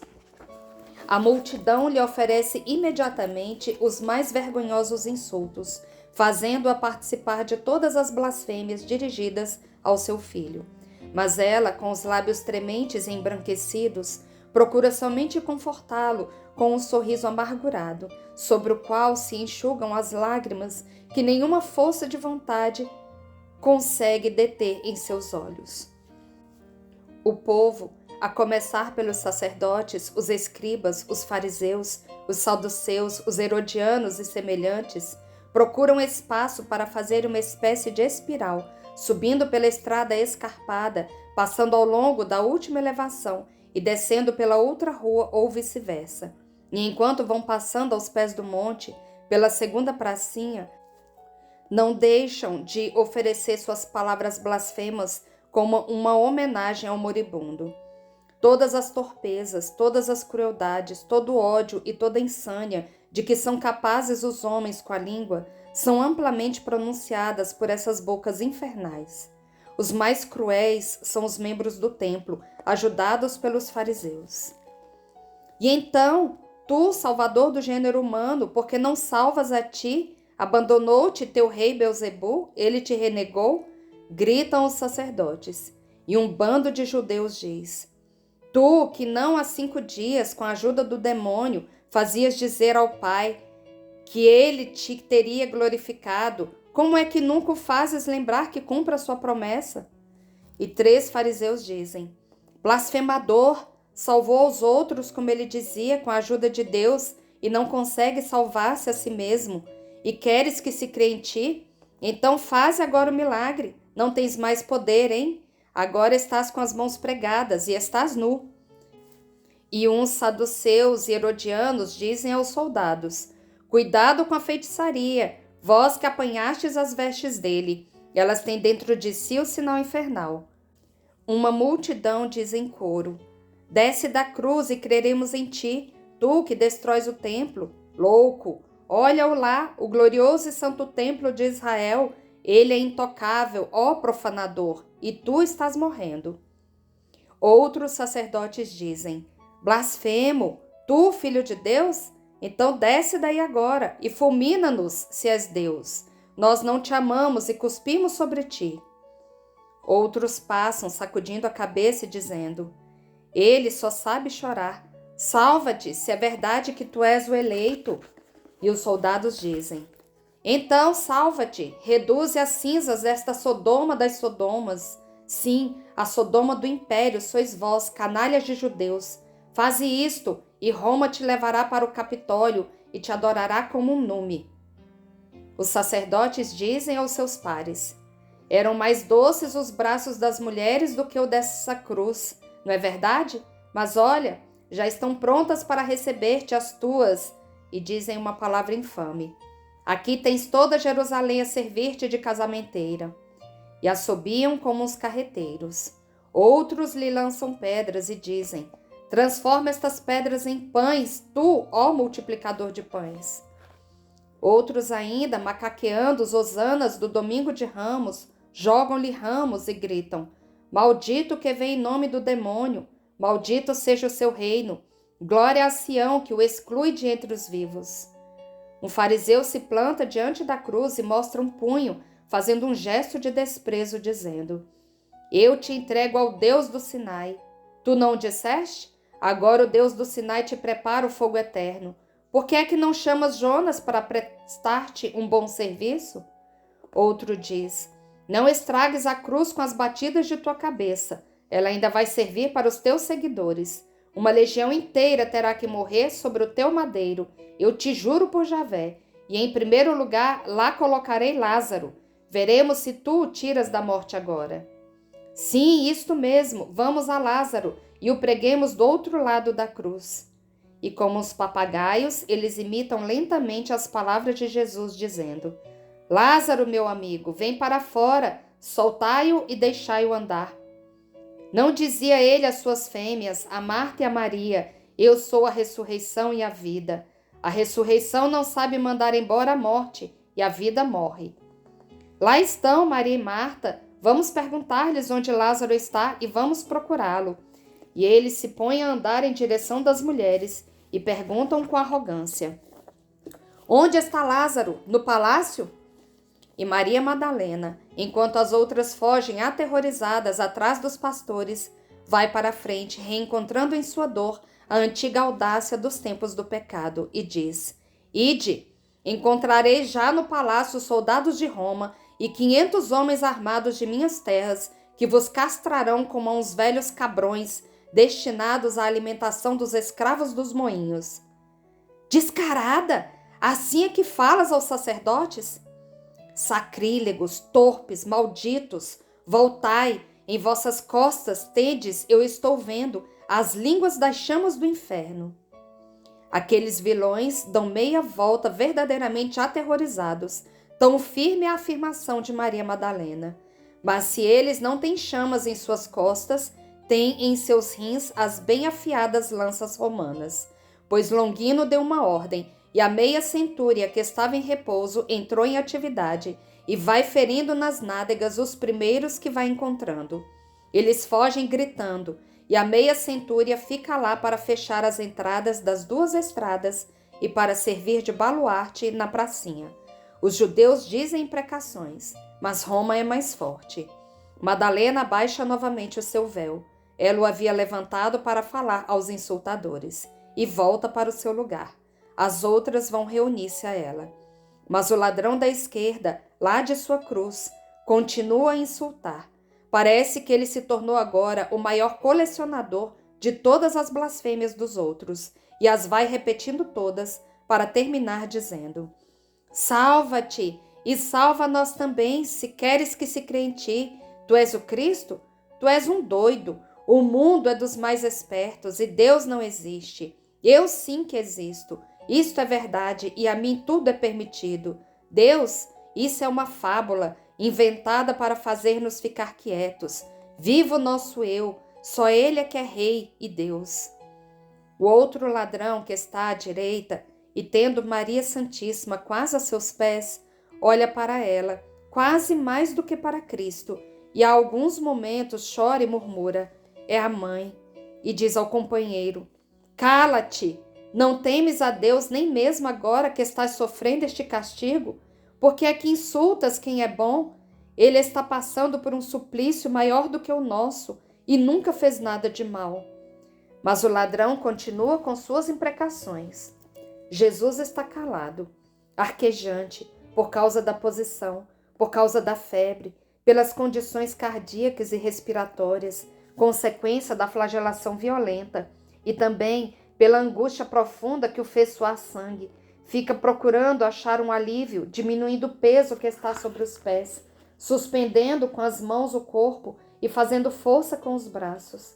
A multidão lhe oferece imediatamente os mais vergonhosos insultos, fazendo-a participar de todas as blasfêmias dirigidas ao seu filho. Mas ela, com os lábios trementes e embranquecidos, procura somente confortá-lo com um sorriso amargurado, sobre o qual se enxugam as lágrimas que nenhuma força de vontade consegue deter em seus olhos. O povo, a começar pelos sacerdotes, os escribas, os fariseus, os saduceus, os herodianos e semelhantes, procuram espaço para fazer uma espécie de espiral, subindo pela estrada escarpada, passando ao longo da última elevação e descendo pela outra rua ou vice-versa. E enquanto vão passando aos pés do monte, pela segunda pracinha, não deixam de oferecer suas palavras blasfemas como uma homenagem ao moribundo. Todas as torpezas, todas as crueldades, todo o ódio e toda a insânia de que são capazes os homens com a língua são amplamente pronunciadas por essas bocas infernais. Os mais cruéis são os membros do templo, ajudados pelos fariseus. E então, tu, salvador do gênero humano, porque não salvas a ti, abandonou-te teu rei Belzebu, ele te renegou? Gritam os sacerdotes. E um bando de judeus diz: tu, que não há 5 dias, com a ajuda do demônio, fazias dizer ao Pai que ele te teria glorificado, como é que nunca o fazes lembrar que cumpra a sua promessa? E 3 fariseus dizem: blasfemador, salvou aos outros, como ele dizia, com a ajuda de Deus, e não consegue salvar-se a si mesmo, e queres que se crê em ti? Então faze agora o milagre. Não tens mais poder, hein? Agora estás com as mãos pregadas e estás nu. E uns saduceus e herodianos dizem aos soldados: cuidado com a feitiçaria, vós que apanhastes as vestes dele, elas têm dentro de si o sinal infernal. Uma multidão diz em coro: desce da cruz e creremos em ti, tu que destróis o templo. Louco, olha-o lá, o glorioso e santo templo de Israel. Ele é intocável, ó profanador, e tu estás morrendo. Outros sacerdotes dizem: blasfemo, tu, filho de Deus? Então desce daí agora e fulmina-nos, se és Deus. Nós não te amamos e cuspimos sobre ti. Outros passam, sacudindo a cabeça e dizendo: ele só sabe chorar. Salva-te, se é verdade que tu és o eleito. E os soldados dizem: então salva-te, reduze a cinzas esta Sodoma das Sodomas. Sim, a Sodoma do império sois vós, canalhas de judeus. Faze isto, e Roma te levará para o Capitólio e te adorará como um nume. Os sacerdotes dizem aos seus pares: eram mais doces os braços das mulheres do que o dessa cruz, não é verdade? Mas olha, já estão prontas para receber-te as tuas, e dizem uma palavra infame. Aqui tens toda Jerusalém a servir-te de casamenteira. E assobiam como os carreteiros. Outros lhe lançam pedras e dizem: transforma estas pedras em pães, tu, ó multiplicador de pães. Outros ainda, macaqueando os hosanas do domingo de Ramos, jogam-lhe ramos e gritam: maldito que vem em nome do demônio, maldito seja o seu reino, glória a Sião que o exclui de entre os vivos. Um fariseu se planta diante da cruz e mostra um punho, fazendo um gesto de desprezo, dizendo: eu te entrego ao Deus do Sinai. Tu não o disseste? Agora o Deus do Sinai te prepara o fogo eterno. Por que é que não chamas Jonas para prestar-te um bom serviço? Outro diz: não estragues a cruz com as batidas de tua cabeça. Ela ainda vai servir para os teus seguidores. Uma legião inteira terá que morrer sobre o teu madeiro. Eu te juro por Javé. E em primeiro lugar, lá colocarei Lázaro. Veremos se tu o tiras da morte agora. Sim, isto mesmo. Vamos a Lázaro e o preguemos do outro lado da cruz. E como os papagaios, eles imitam lentamente as palavras de Jesus, dizendo: Lázaro, meu amigo, vem para fora, soltai-o e deixai-o andar. Não dizia ele às suas fêmeas, a Marta e a Maria: Eu sou a ressurreição e a vida. A ressurreição não sabe mandar embora a morte, e a vida morre. Lá estão Maria e Marta. Vamos perguntar-lhes onde Lázaro está e vamos procurá-lo. E eles se põem a andar em direção das mulheres e perguntam com arrogância: Onde está Lázaro? No palácio? E Maria Madalena, enquanto as outras fogem aterrorizadas atrás dos pastores, vai para a frente, reencontrando em sua dor a antiga audácia dos tempos do pecado, e diz: Ide, encontrarei já no palácio soldados de Roma e 500 homens armados de minhas terras, que vos castrarão como a uns velhos cabrões, destinados à alimentação dos escravos dos moinhos. Descarada! Assim é que falas aos sacerdotes? Sacrílegos, torpes, malditos, voltai, em vossas costas tendes, eu estou vendo, as línguas das chamas do inferno. Aqueles vilões dão meia volta verdadeiramente aterrorizados, tão firme a afirmação de Maria Madalena. Mas se eles não têm chamas em suas costas, têm em seus rins as bem afiadas lanças romanas. Pois Longino deu uma ordem, e a meia centúria que estava em repouso entrou em atividade e vai ferindo nas nádegas os primeiros que vai encontrando. Eles fogem gritando, e a meia centúria fica lá para fechar as entradas das duas estradas e para servir de baluarte na pracinha. Os judeus dizem imprecações, mas Roma é mais forte. Madalena abaixa novamente o seu véu. Ela o havia levantado para falar aos insultadores e volta para o seu lugar. As outras vão reunir-se a ela. Mas o ladrão da esquerda, lá de sua cruz, continua a insultar. Parece que ele se tornou agora o maior colecionador de todas as blasfêmias dos outros e as vai repetindo todas para terminar dizendo: Salva-te e salva nós também, se queres que se crê em ti. Tu és o Cristo? Tu és um doido. O mundo é dos mais espertos e Deus não existe. Eu sim que existo. Isto é verdade e a mim tudo é permitido. Deus, isso é uma fábula, inventada para fazer-nos ficar quietos. Viva o nosso eu, só Ele é que é rei e Deus. O outro ladrão que está à direita, e tendo Maria Santíssima quase a seus pés, olha para ela, quase mais do que para Cristo, e há alguns momentos chora e murmura: é a mãe, e diz ao companheiro: cala-te! Não temes a Deus nem mesmo agora que estás sofrendo este castigo? Porque é que insultas quem é bom? Ele está passando por um suplício maior do que o nosso e nunca fez nada de mal. Mas o ladrão continua com suas imprecações. Jesus está calado, arquejante, por causa da posição, por causa da febre, pelas condições cardíacas e respiratórias, consequência da flagelação violenta, e também pela angústia profunda que o fez suar sangue. Fica procurando achar um alívio, diminuindo o peso que está sobre os pés, suspendendo com as mãos o corpo e fazendo força com os braços.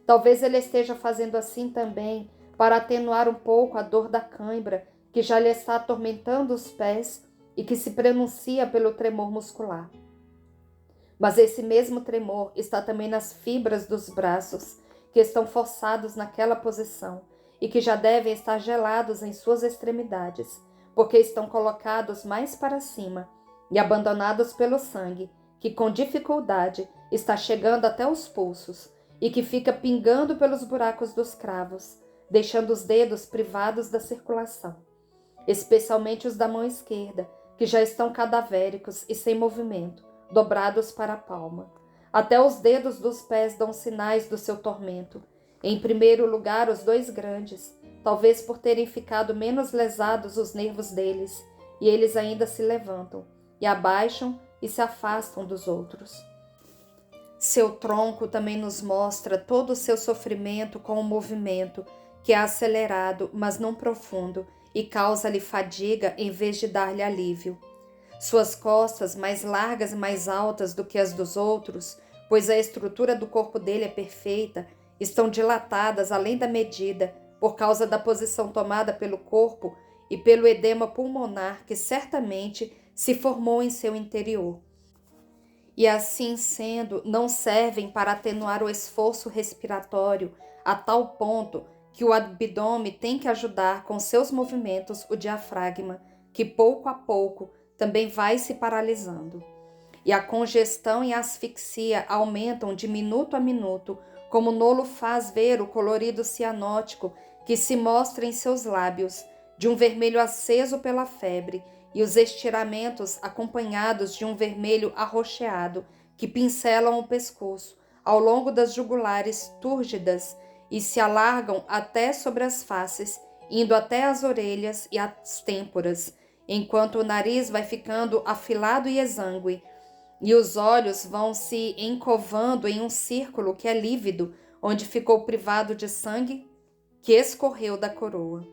Talvez ele esteja fazendo assim também para atenuar um pouco a dor da cãibra que já lhe está atormentando os pés e que se pronuncia pelo tremor muscular. Mas esse mesmo tremor está também nas fibras dos braços, que estão forçados naquela posição e que já devem estar gelados em suas extremidades, porque estão colocados mais para cima e abandonados pelo sangue, que com dificuldade está chegando até os pulsos e que fica pingando pelos buracos dos cravos, deixando os dedos privados da circulação, especialmente os da mão esquerda, que já estão cadavéricos e sem movimento, dobrados para a palma. Até os dedos dos pés dão sinais do seu tormento. Em primeiro lugar, os dois grandes, talvez por terem ficado menos lesados os nervos deles, e eles ainda se levantam, e abaixam e se afastam dos outros. Seu tronco também nos mostra todo o seu sofrimento com o movimento, que é acelerado, mas não profundo, e causa-lhe fadiga em vez de dar-lhe alívio. Suas costas, mais largas e mais altas do que as dos outros, pois a estrutura do corpo dele é perfeita, estão dilatadas além da medida por causa da posição tomada pelo corpo e pelo edema pulmonar que certamente se formou em seu interior. E assim sendo, não servem para atenuar o esforço respiratório a tal ponto que o abdômen tem que ajudar com seus movimentos o diafragma, que pouco a pouco também vai se paralisando. E a congestão e a asfixia aumentam de minuto a minuto, como Nolo faz ver o colorido cianótico que se mostra em seus lábios, de um vermelho aceso pela febre, e os estiramentos acompanhados de um vermelho arroxeado que pincelam o pescoço ao longo das jugulares túrgidas e se alargam até sobre as faces, indo até as orelhas e as têmporas, enquanto o nariz vai ficando afilado e exângue, e os olhos vão se encovando em um círculo que é lívido, onde ficou privado de sangue que escorreu da coroa.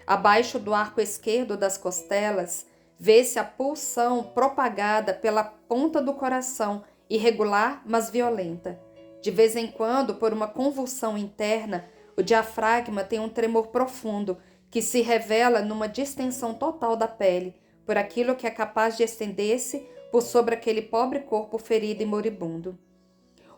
Abaixo do arco esquerdo das costelas, vê-se a pulsão propagada pela ponta do coração, irregular, mas violenta. De vez em quando, por uma convulsão interna, o diafragma tem um tremor profundo, que se revela numa distensão total da pele, por aquilo que é capaz de estender-se por sobre aquele pobre corpo ferido e moribundo.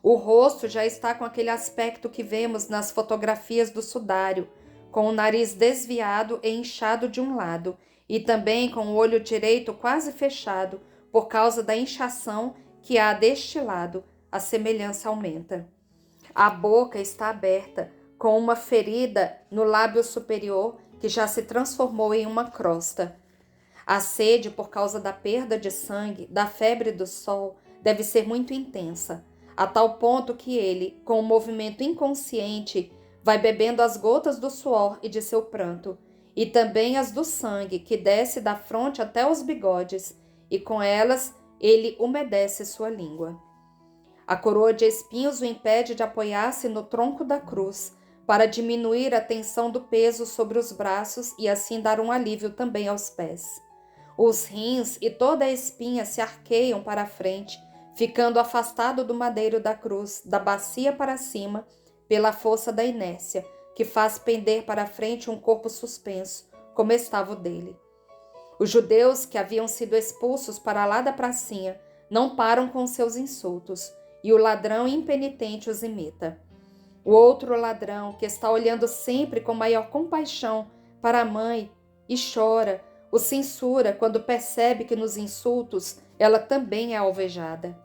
O rosto já está com aquele aspecto que vemos nas fotografias do sudário, com o nariz desviado e inchado de um lado, e também com o olho direito quase fechado, por causa da inchação que há deste lado, a semelhança aumenta. A boca está aberta, com uma ferida no lábio superior que já se transformou em uma crosta. A sede, por causa da perda de sangue, da febre do sol, deve ser muito intensa, a tal ponto que ele, com um movimento inconsciente, vai bebendo as gotas do suor e de seu pranto, e também as do sangue que desce da fronte até os bigodes, e com elas ele umedece sua língua. A coroa de espinhos o impede de apoiar-se no tronco da cruz, para diminuir a tensão do peso sobre os braços e assim dar um alívio também aos pés. Os rins e toda a espinha se arqueiam para a frente, ficando afastado do madeiro da cruz, da bacia para cima, pela força da inércia, que faz pender para a frente um corpo suspenso, como estava o dele. Os judeus que haviam sido expulsos para lá da pracinha não param com seus insultos, e o ladrão impenitente os imita. O outro ladrão, que está olhando sempre com maior compaixão para a mãe e chora, o censura quando percebe que nos insultos ela também é alvejada.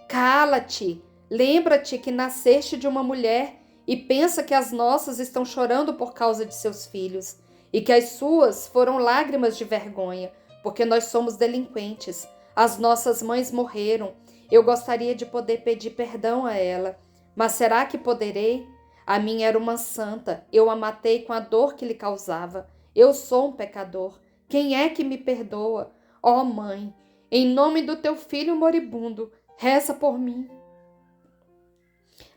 Cala-te! Lembra-te que nasceste de uma mulher e pensa que as nossas estão chorando por causa de seus filhos e que as suas foram lágrimas de vergonha, porque nós somos delinquentes. As nossas mães morreram. Eu gostaria de poder pedir perdão a ela, mas será que poderei? A minha era uma santa. Eu a matei com a dor que lhe causava. Eu sou um pecador. Quem é que me perdoa? Ó mãe, em nome do teu filho moribundo, reza por mim.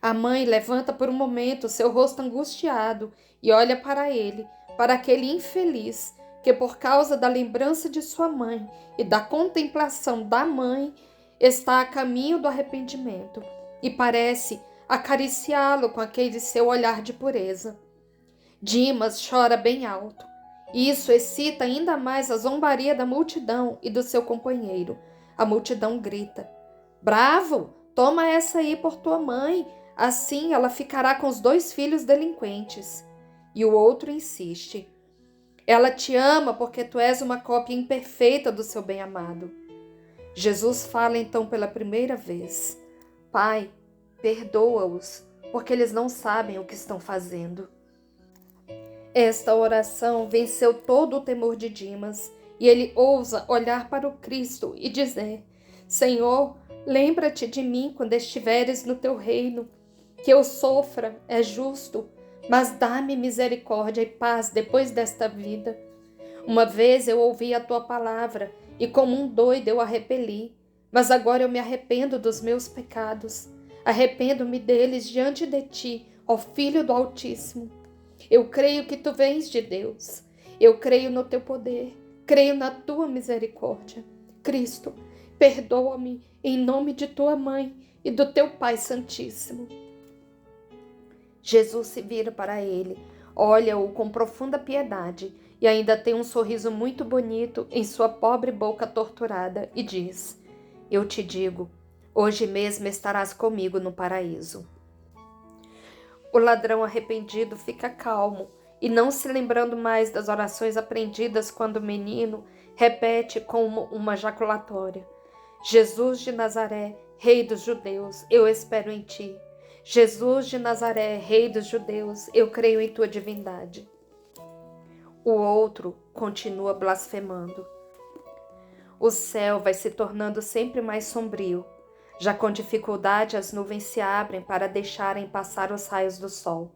A mãe levanta por um momento seu rosto angustiado e olha para ele, para aquele infeliz que, por causa da lembrança de sua mãe e da contemplação da mãe, está a caminho do arrependimento e parece acariciá-lo com aquele seu olhar de pureza. Dimas chora bem alto. Isso excita ainda mais a zombaria da multidão e do seu companheiro. A multidão grita: Bravo! Toma essa aí por tua mãe, assim ela ficará com os 2 filhos delinquentes. E o outro insiste: Ela te ama porque tu és uma cópia imperfeita do seu bem-amado. Jesus fala então pela primeira vez: Pai, perdoa-os, porque eles não sabem o que estão fazendo. Esta oração venceu todo o temor de Dimas, e ele ousa olhar para o Cristo e dizer: Senhor, lembra-te de mim quando estiveres no teu reino. Que eu sofra, é justo, mas dá-me misericórdia e paz depois desta vida. Uma vez eu ouvi a tua palavra, e como um doido eu a repeli, mas agora eu me arrependo dos meus pecados. Arrependo-me deles diante de ti, ó Filho do Altíssimo. Eu creio que tu vens de Deus. Eu creio no teu poder, creio na tua misericórdia. Cristo, perdoa-me em nome de tua mãe e do teu Pai Santíssimo. Jesus se vira para ele, olha-o com profunda piedade e ainda tem um sorriso muito bonito em sua pobre boca torturada e diz: Eu te digo, hoje mesmo estarás comigo no paraíso. O ladrão arrependido fica calmo e, não se lembrando mais das orações aprendidas quando menino, repete como uma jaculatória: Jesus de Nazaré, Rei dos Judeus, eu espero em ti. Jesus de Nazaré, Rei dos Judeus, eu creio em tua divindade. O outro continua blasfemando. O céu vai se tornando sempre mais sombrio. Já com dificuldade, as nuvens se abrem para deixarem passar os raios do sol.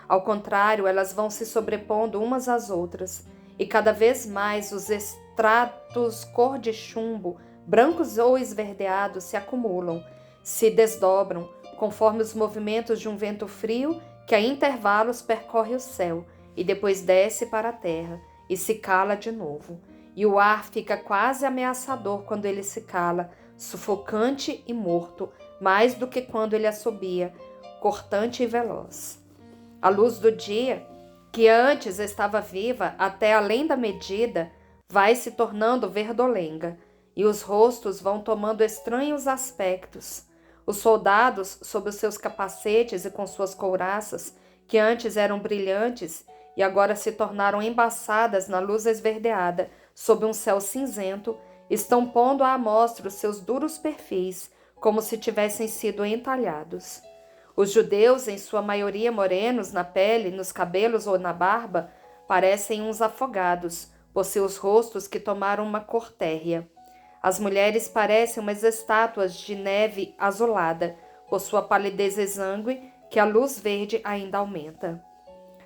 Ao contrário, elas vão se sobrepondo umas às outras, e cada vez mais os estratos cor de chumbo, brancos ou esverdeados, se acumulam, se desdobram, conforme os movimentos de um vento frio que a intervalos percorre o céu e depois desce para a terra e se cala de novo. E o ar fica quase ameaçador quando ele se cala, sufocante e morto, mais do que quando ele assobia, cortante e veloz. A luz do dia, que antes estava viva até além da medida, vai se tornando verdolenga, e os rostos vão tomando estranhos aspectos. Os soldados, sob os seus capacetes e com suas couraças, que antes eram brilhantes e agora se tornaram embaçadas na luz esverdeada, sob um céu cinzento, estão pondo à amostra os seus duros perfis, como se tivessem sido entalhados. Os judeus, em sua maioria morenos na pele, nos cabelos ou na barba, parecem uns afogados, por seus rostos que tomaram uma cor térrea. As mulheres parecem umas estátuas de neve azulada, por sua palidez exângue, que a luz verde ainda aumenta.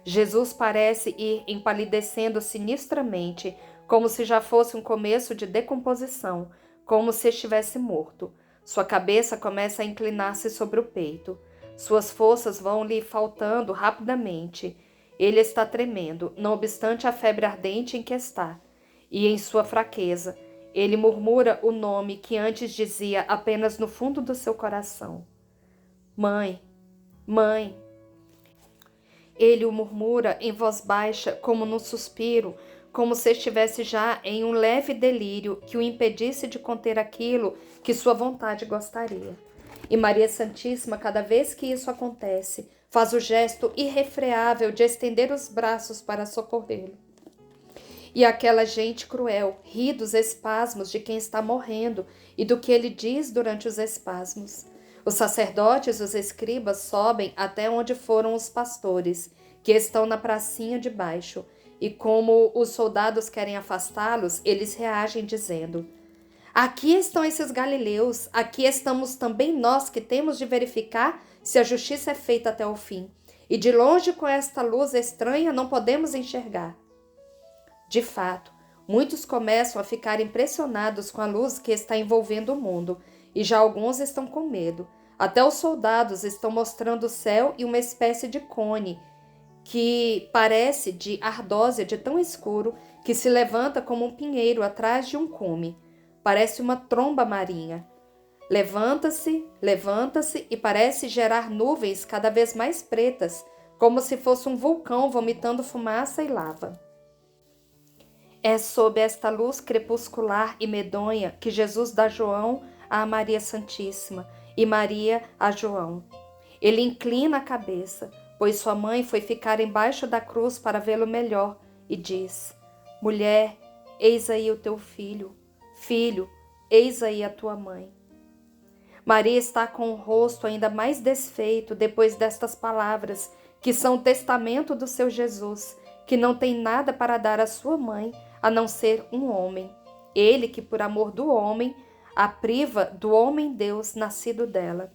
Jesus parece ir empalidecendo sinistramente, como se já fosse um começo de decomposição, como se estivesse morto. Sua cabeça começa a inclinar-se sobre o peito. Suas forças vão lhe faltando rapidamente. Ele está tremendo, não obstante a febre ardente em que está. E em sua fraqueza, ele murmura o nome que antes dizia apenas no fundo do seu coração. Mãe, mãe. Ele o murmura em voz baixa, como num suspiro, como se estivesse já em um leve delírio que o impedisse de conter aquilo que sua vontade gostaria. E Maria Santíssima, cada vez que isso acontece, faz o gesto irrefreável de estender os braços para socorrê-lo. E aquela gente cruel ri dos espasmos de quem está morrendo e do que ele diz durante os espasmos. Os sacerdotes e os escribas sobem até onde foram os pastores, que estão na pracinha de baixo, e como os soldados querem afastá-los, eles reagem dizendo: aqui estão esses galileus, aqui estamos também nós que temos de verificar se a justiça é feita até o fim. E de longe com esta luz estranha não podemos enxergar. De fato, muitos começam a ficar impressionados com a luz que está envolvendo o mundo, e já alguns estão com medo. Até os soldados estão mostrando o céu e uma espécie de cone, que parece de ardósia de tão escuro que se levanta como um pinheiro atrás de um cume. Parece uma tromba marinha. Levanta-se e parece gerar nuvens cada vez mais pretas, como se fosse um vulcão vomitando fumaça e lava. É sob esta luz crepuscular e medonha que Jesus dá João a Maria Santíssima e Maria a João. Ele inclina a cabeça, pois sua mãe foi ficar embaixo da cruz para vê-lo melhor, e diz: mulher, eis aí o teu filho. Filho, eis aí a tua mãe. Maria está com o rosto ainda mais desfeito depois destas palavras, que são o testamento do seu Jesus, que não tem nada para dar à sua mãe, a não ser um homem. Ele que, por amor do homem, a priva do homem-deus nascido dela.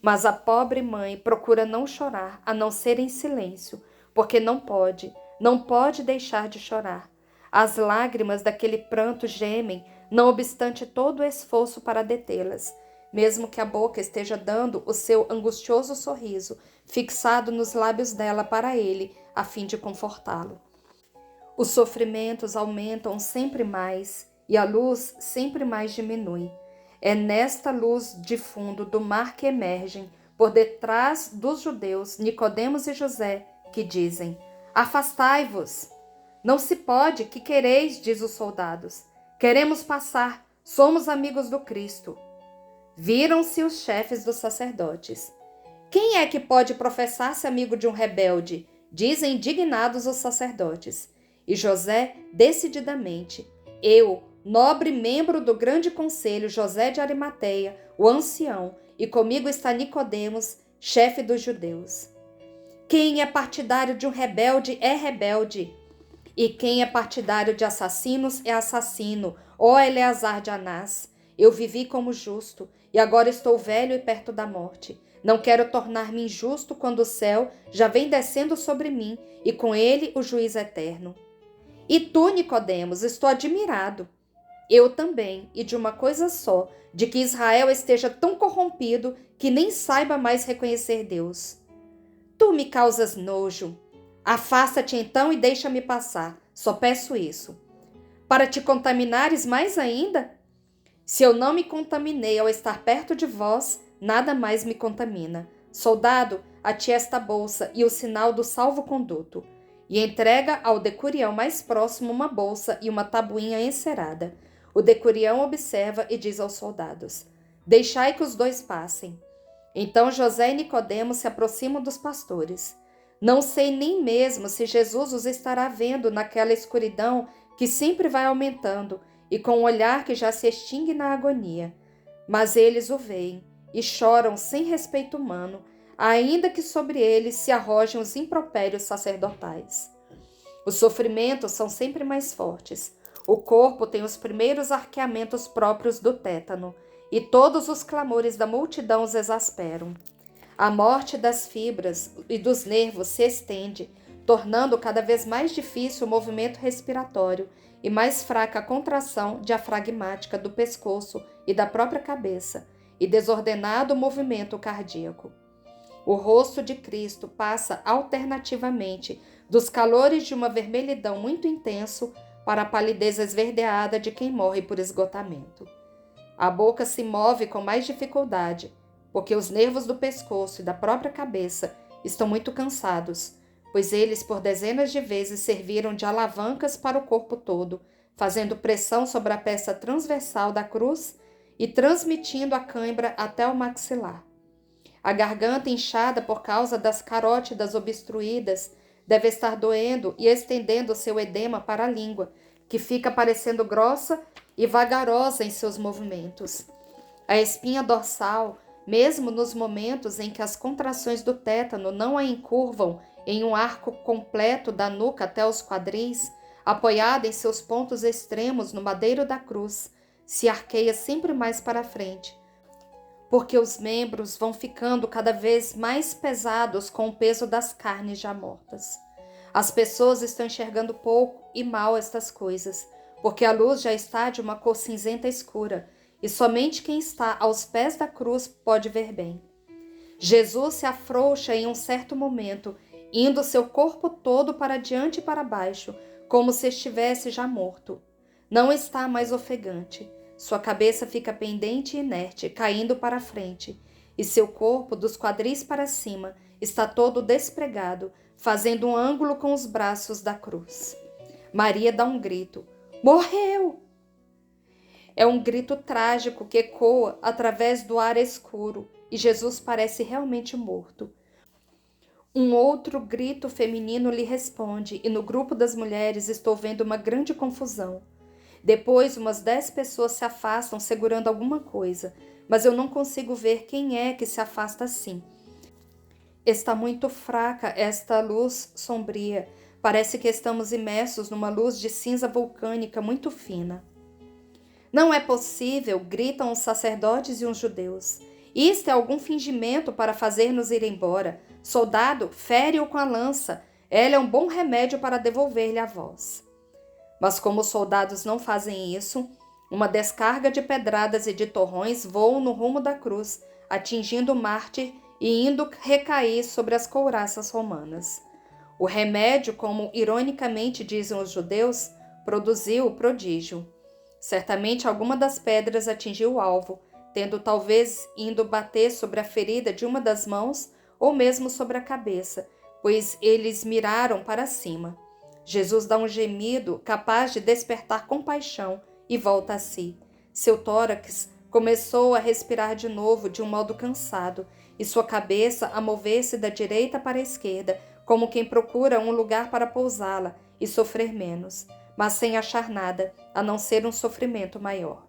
Mas a pobre mãe procura não chorar, a não ser em silêncio, porque não pode deixar de chorar. As lágrimas daquele pranto gemem, não obstante todo o esforço para detê-las, mesmo que a boca esteja dando o seu angustioso sorriso, fixado nos lábios dela para ele, a fim de confortá-lo. Os sofrimentos aumentam sempre mais e a luz sempre mais diminui. É nesta luz de fundo do mar que emergem, por detrás dos judeus, Nicodemos e José, que dizem: afastai-vos! Não se pode, que quereis, diz os soldados. Queremos passar, somos amigos do Cristo. Viram-se os chefes dos sacerdotes. Quem é que pode professar-se amigo de um rebelde? Dizem indignados os sacerdotes. E José, decididamente, eu, nobre membro do grande conselho, José de Arimateia, o ancião, e comigo está Nicodemos, chefe dos judeus. Quem é partidário de um rebelde é rebelde, e quem é partidário de assassinos é assassino, ó Eleazar de Anás. Eu vivi como justo, e agora estou velho e perto da morte. Não quero tornar-me injusto quando o céu já vem descendo sobre mim, e com ele o juiz eterno. E tu, Nicodemos, estou admirado. Eu também, e de uma coisa só, de que Israel esteja tão corrompido que nem saiba mais reconhecer Deus. Tu me causas nojo. Afasta-te então e deixa-me passar. Só peço isso. Para te contaminares mais ainda? Se eu não me contaminei ao estar perto de vós, nada mais me contamina. Soldado, a ti esta bolsa e o sinal do salvo-conduto. E entrega ao decurião mais próximo uma bolsa e uma tabuinha encerada. O decurião observa e diz aos soldados: deixai que os dois passem. Então José e Nicodemo se aproximam dos pastores. Não sei nem mesmo se Jesus os estará vendo naquela escuridão que sempre vai aumentando e com um olhar que já se extingue na agonia. Mas eles o veem e choram sem respeito humano, ainda que sobre eles se arrojem os impropérios sacerdotais. Os sofrimentos são sempre mais fortes. O corpo tem os primeiros arqueamentos próprios do tétano, e todos os clamores da multidão os exasperam. A morte das fibras e dos nervos se estende, tornando cada vez mais difícil o movimento respiratório e mais fraca a contração diafragmática do pescoço e da própria cabeça, e desordenado o movimento cardíaco. O rosto de Cristo passa alternativamente dos calores de uma vermelhidão muito intenso para a palidez esverdeada de quem morre por esgotamento. A boca se move com mais dificuldade, porque os nervos do pescoço e da própria cabeça estão muito cansados, pois eles por dezenas de vezes serviram de alavancas para o corpo todo, fazendo pressão sobre a peça transversal da cruz e transmitindo a cãibra até o maxilar. A garganta inchada por causa das carótidas obstruídas deve estar doendo e estendendo seu edema para a língua, que fica parecendo grossa e vagarosa em seus movimentos. A espinha dorsal, mesmo nos momentos em que as contrações do tétano não a encurvam em um arco completo da nuca até os quadris, apoiada em seus pontos extremos no madeiro da cruz, se arqueia sempre mais para frente, porque os membros vão ficando cada vez mais pesados com o peso das carnes já mortas. As pessoas estão enxergando pouco e mal estas coisas, porque a luz já está de uma cor cinzenta escura, e somente quem está aos pés da cruz pode ver bem. Jesus se afrouxa em um certo momento, indo seu corpo todo para diante e para baixo, como se estivesse já morto. Não está mais ofegante. Sua cabeça fica pendente e inerte, caindo para a frente, e seu corpo, dos quadris para cima, está todo despregado, fazendo um ângulo com os braços da cruz. Maria dá um grito: morreu! É um grito trágico que ecoa através do ar escuro, e Jesus parece realmente morto. Um outro grito feminino lhe responde, e no grupo das mulheres estou vendo uma grande confusão. Depois, umas 10 pessoas se afastam segurando alguma coisa, mas eu não consigo ver quem é que se afasta assim. Está muito fraca esta luz sombria. Parece que estamos imersos numa luz de cinza vulcânica muito fina. Não é possível, gritam os sacerdotes e os judeus. Isto é algum fingimento para fazer-nos ir embora. Soldado, fere-o com a lança. Ela é um bom remédio para devolver-lhe a voz. Mas como os soldados não fazem isso, uma descarga de pedradas e de torrões voam no rumo da cruz, atingindo o mártir e indo recair sobre as couraças romanas. O remédio, como ironicamente dizem os judeus, produziu o prodígio. Certamente alguma das pedras atingiu o alvo, tendo talvez indo bater sobre a ferida de uma das mãos ou mesmo sobre a cabeça, pois eles miraram para cima. Jesus dá um gemido capaz de despertar compaixão e volta a si. Seu tórax começou a respirar de novo de um modo cansado e sua cabeça a mover-se da direita para a esquerda, como quem procura um lugar para pousá-la e sofrer menos, mas sem achar nada, a não ser um sofrimento maior.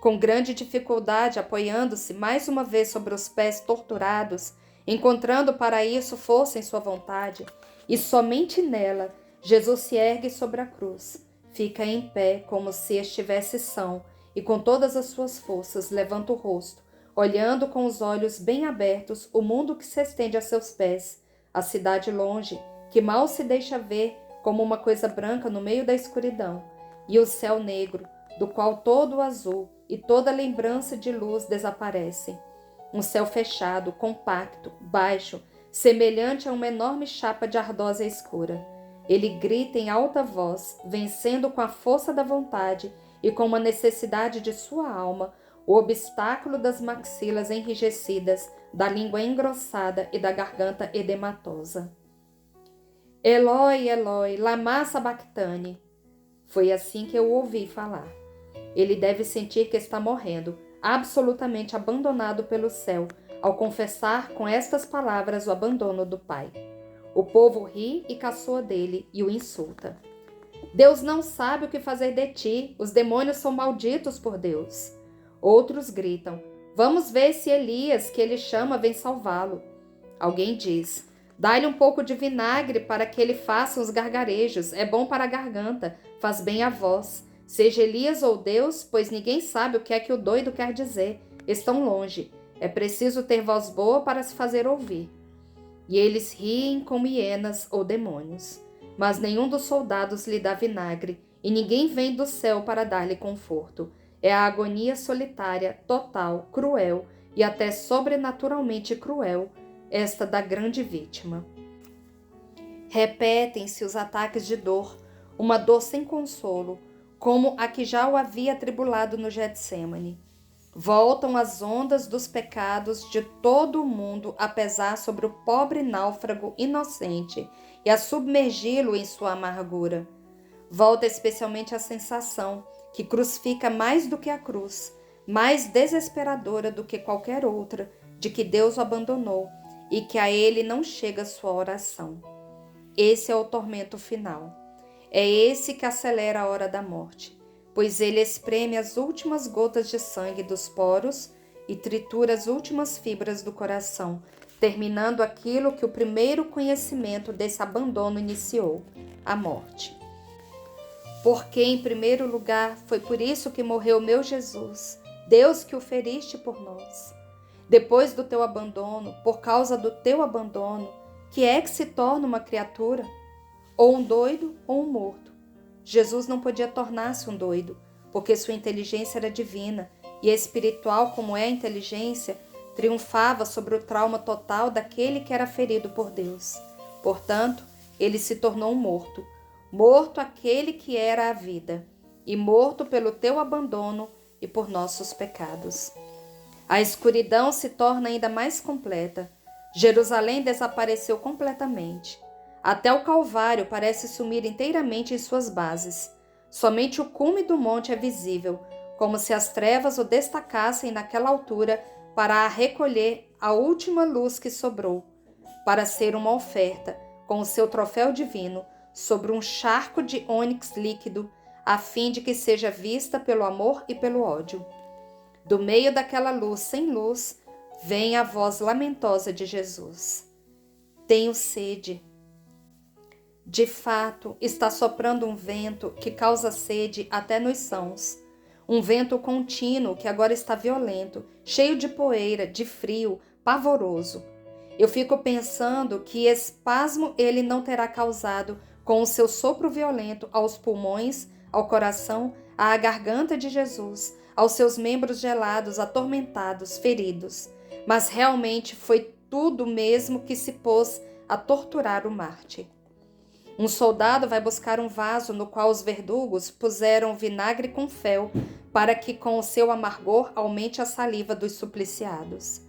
Com grande dificuldade, apoiando-se mais uma vez sobre os pés torturados, encontrando para isso força em sua vontade, e somente nela, Jesus se ergue sobre a cruz, fica em pé como se estivesse são, e com todas as suas forças levanta o rosto, olhando com os olhos bem abertos o mundo que se estende a seus pés, a cidade longe, que mal se deixa ver como uma coisa branca no meio da escuridão, e o céu negro, do qual todo o azul e toda lembrança de luz desaparecem. Um céu fechado, compacto, baixo, semelhante a uma enorme chapa de ardosa escura. Ele grita em alta voz, vencendo com a força da vontade e com uma necessidade de sua alma o obstáculo das maxilas enrijecidas, da língua engrossada e da garganta edematosa. Eloi, Eloi, lama sabachthani. Foi assim que eu o ouvi falar. Ele deve sentir que está morrendo, absolutamente abandonado pelo céu, ao confessar com estas palavras o abandono do Pai. O povo ri e caçoa dele e o insulta. Deus não sabe o que fazer de ti, os demônios são malditos por Deus. Outros gritam, vamos ver se Elias, que ele chama, vem salvá-lo. Alguém diz, dá-lhe um pouco de vinagre para que ele faça uns gargarejos, é bom para a garganta, faz bem à voz. Seja Elias ou Deus, pois ninguém sabe o que é que o doido quer dizer. Estão longe. É preciso ter voz boa para se fazer ouvir. E eles riem como hienas ou demônios. Mas nenhum dos soldados lhe dá vinagre, e ninguém vem do céu para dar-lhe conforto. É a agonia solitária, total, cruel e até sobrenaturalmente cruel, esta da grande vítima. Repetem-se os ataques de dor, uma dor sem consolo, como a que já o havia atribulado no Getsêmani. Voltam as ondas dos pecados de todo o mundo a pesar sobre o pobre náufrago inocente e a submergi-lo em sua amargura. Volta especialmente a sensação que crucifica mais do que a cruz, mais desesperadora do que qualquer outra, de que Deus o abandonou e que a ele não chega sua oração. Esse é o tormento final. É esse que acelera a hora da morte, pois ele espreme as últimas gotas de sangue dos poros e tritura as últimas fibras do coração, terminando aquilo que o primeiro conhecimento desse abandono iniciou, a morte. Porque, em primeiro lugar, foi por isso que morreu meu Jesus, Deus que o feriste por nós. Depois do teu abandono, por causa do teu abandono, que é que se torna uma criatura? Ou um doido ou um morto. Jesus não podia tornar-se um doido, porque sua inteligência era divina e espiritual como é a inteligência, triunfava sobre o trauma total daquele que era ferido por Deus. Portanto, ele se tornou um morto, morto aquele que era a vida, e morto pelo teu abandono e por nossos pecados. A escuridão se torna ainda mais completa. Jerusalém desapareceu completamente. Até o Calvário parece sumir inteiramente em suas bases. Somente o cume do monte é visível, como se as trevas o destacassem naquela altura para recolher a última luz que sobrou, para ser uma oferta, com o seu troféu divino, sobre um charco de ônix líquido, a fim de que seja vista pelo amor e pelo ódio. Do meio daquela luz sem luz, vem a voz lamentosa de Jesus. Tenho sede. De fato, está soprando um vento que causa sede até nos sãos. Um vento contínuo que agora está violento, cheio de poeira, de frio, pavoroso. Eu fico pensando que espasmo ele não terá causado com o seu sopro violento aos pulmões, ao coração, à garganta de Jesus, aos seus membros gelados, atormentados, feridos. Mas realmente foi tudo mesmo que se pôs a torturar o mártir. Um soldado vai buscar um vaso no qual os verdugos puseram vinagre com fel, para que com o seu amargor aumente a saliva dos supliciados.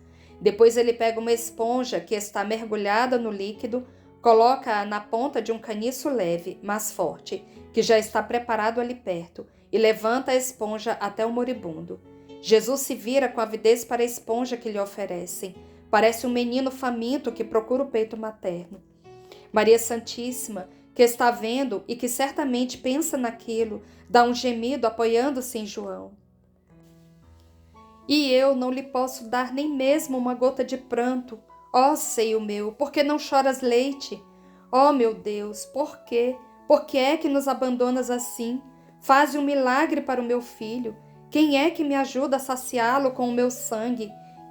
Depois ele pega uma esponja que está mergulhada no líquido, coloca-a na ponta de um caniço leve, mas forte, que já está preparado ali perto, e levanta a esponja até o moribundo. Jesus se vira com avidez para a esponja que lhe oferecem, Parece um menino faminto que procura o peito materno. Maria Santíssima, que está vendo e que certamente pensa naquilo, dá um gemido apoiando-se em João. E eu não lhe posso dar nem mesmo uma gota de pranto. Ó seio meu, por que não choras leite? Ó meu Deus, por quê? Por que é que nos abandonas assim? Faze um milagre para o meu filho. Quem é que me ajuda a saciá-lo com o meu sangue,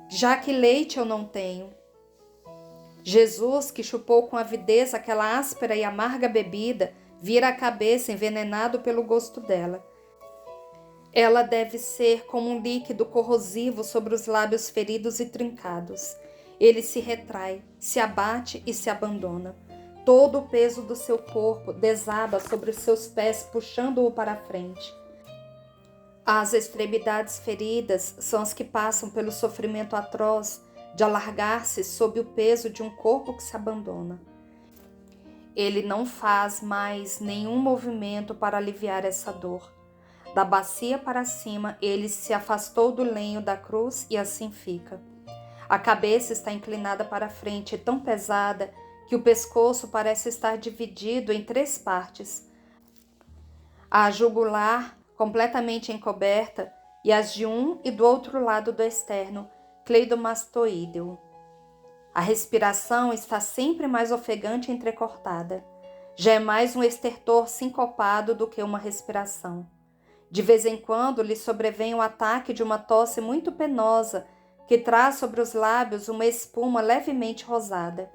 já que leite eu não tenho? Jesus, que chupou com avidez aquela áspera e amarga bebida, vira a cabeça envenenado pelo gosto dela. Ela deve ser como um líquido corrosivo sobre os lábios feridos e trincados. Ele se retrai, se abate e se abandona. Todo o peso do seu corpo desaba sobre os seus pés, puxando-o para a frente. As extremidades feridas são as que passam pelo sofrimento atroz de alargar-se sob o peso de um corpo que se abandona. Ele não faz mais nenhum movimento para aliviar essa dor. Da bacia para cima, ele se afastou do lenho da cruz e assim fica. A cabeça está inclinada para a frente, tão pesada que o pescoço parece estar dividido em 3 partes. A jugular completamente encoberta e as de um e do outro lado do externo cleidomastoideo. A respiração está sempre mais ofegante e entrecortada. Já é mais um estertor sincopado do que uma respiração. De vez em quando lhe sobrevém o ataque de uma tosse muito penosa que traz sobre os lábios uma espuma levemente rosada.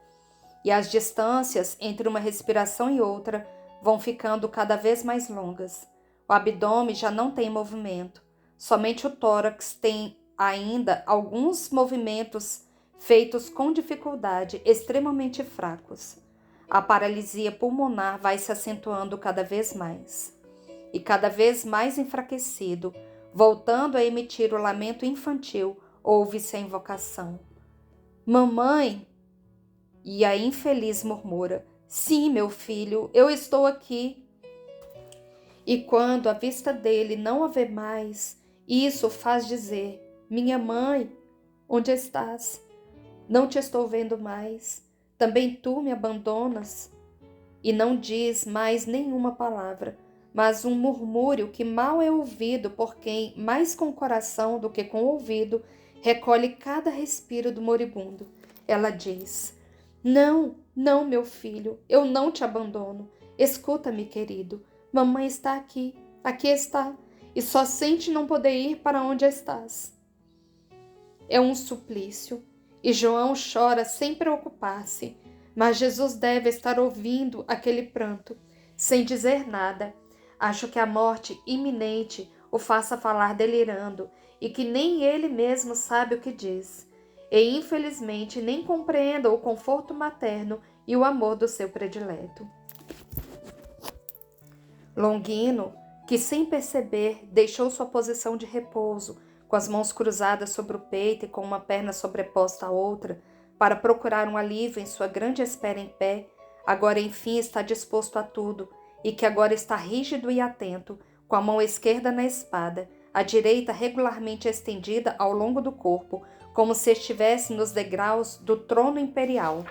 E as distâncias entre uma respiração e outra vão ficando cada vez mais longas. O abdômen já não tem movimento. Somente o tórax tem ainda alguns movimentos feitos com dificuldade, extremamente fracos. A paralisia pulmonar vai se acentuando cada vez mais. E cada vez mais enfraquecido, voltando a emitir o lamento infantil, ouve-se a invocação. Mamãe! E a infeliz murmura, sim, meu filho, eu estou aqui. E quando a vista dele não a vê mais, isso faz dizer, minha mãe, onde estás? Não te estou vendo mais, também tu me abandonas? E não diz mais nenhuma palavra, mas um murmúrio que mal é ouvido por quem, mais com o coração do que com o ouvido, recolhe cada respiro do moribundo. Ela diz, não, não, meu filho, eu não te abandono. Escuta-me, querido, mamãe está aqui, aqui está, e só sente não poder ir para onde estás. É um suplício, e João chora sem preocupar-se, mas Jesus deve estar ouvindo aquele pranto, sem dizer nada. Acho que a morte iminente o faça falar delirando e que nem ele mesmo sabe o que diz. E infelizmente nem compreenda o conforto materno e o amor do seu predileto. Longino, que sem perceber deixou sua posição de repouso, com as mãos cruzadas sobre o peito e com uma perna sobreposta à outra, para procurar um alívio em sua grande espera em pé, agora enfim está disposto a tudo, e que agora está rígido e atento, com a mão esquerda na espada, a direita regularmente estendida ao longo do corpo, como se estivesse nos degraus do trono imperial.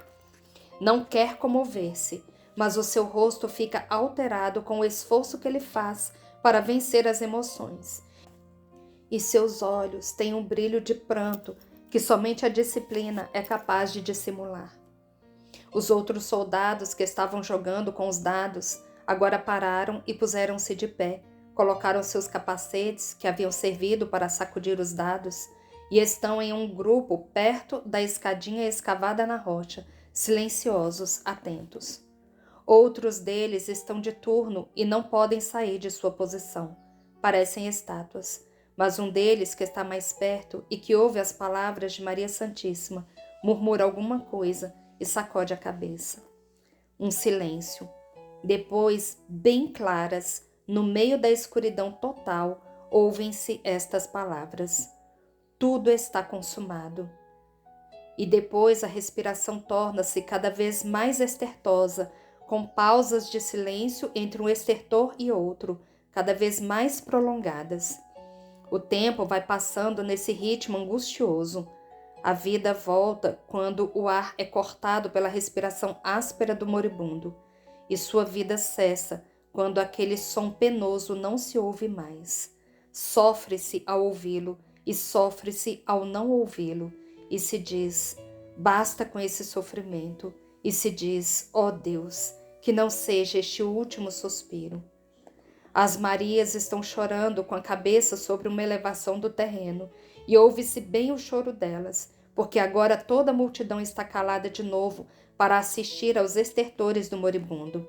Não quer comover-se, mas o seu rosto fica alterado com o esforço que ele faz para vencer as emoções. E seus olhos têm um brilho de pranto que somente a disciplina é capaz de dissimular. Os outros soldados que estavam jogando com os dados agora pararam e puseram-se de pé, colocaram seus capacetes, que haviam servido para sacudir os dados, e estão em um grupo perto da escadinha escavada na rocha, silenciosos, atentos. Outros deles estão de turno e não podem sair de sua posição. Parecem estátuas, mas um deles, que está mais perto e que ouve as palavras de Maria Santíssima, murmura alguma coisa e sacode a cabeça. Um silêncio. Depois, bem claras, no meio da escuridão total, ouvem-se estas palavras: tudo está consumado. E depois a respiração torna-se cada vez mais estertosa, com pausas de silêncio entre um estertor e outro, cada vez mais prolongadas. O tempo vai passando nesse ritmo angustioso. A vida volta quando o ar é cortado pela respiração áspera do moribundo, e sua vida cessa quando aquele som penoso não se ouve mais. Sofre-se ao ouvi-lo e sofre-se ao não ouvi-lo, e se diz: basta com esse sofrimento, e se diz: ó Deus, que não seja este o último suspiro. As Marias estão chorando com a cabeça sobre uma elevação do terreno, e ouve-se bem o choro delas, porque agora toda a multidão está calada de novo para assistir aos estertores do moribundo.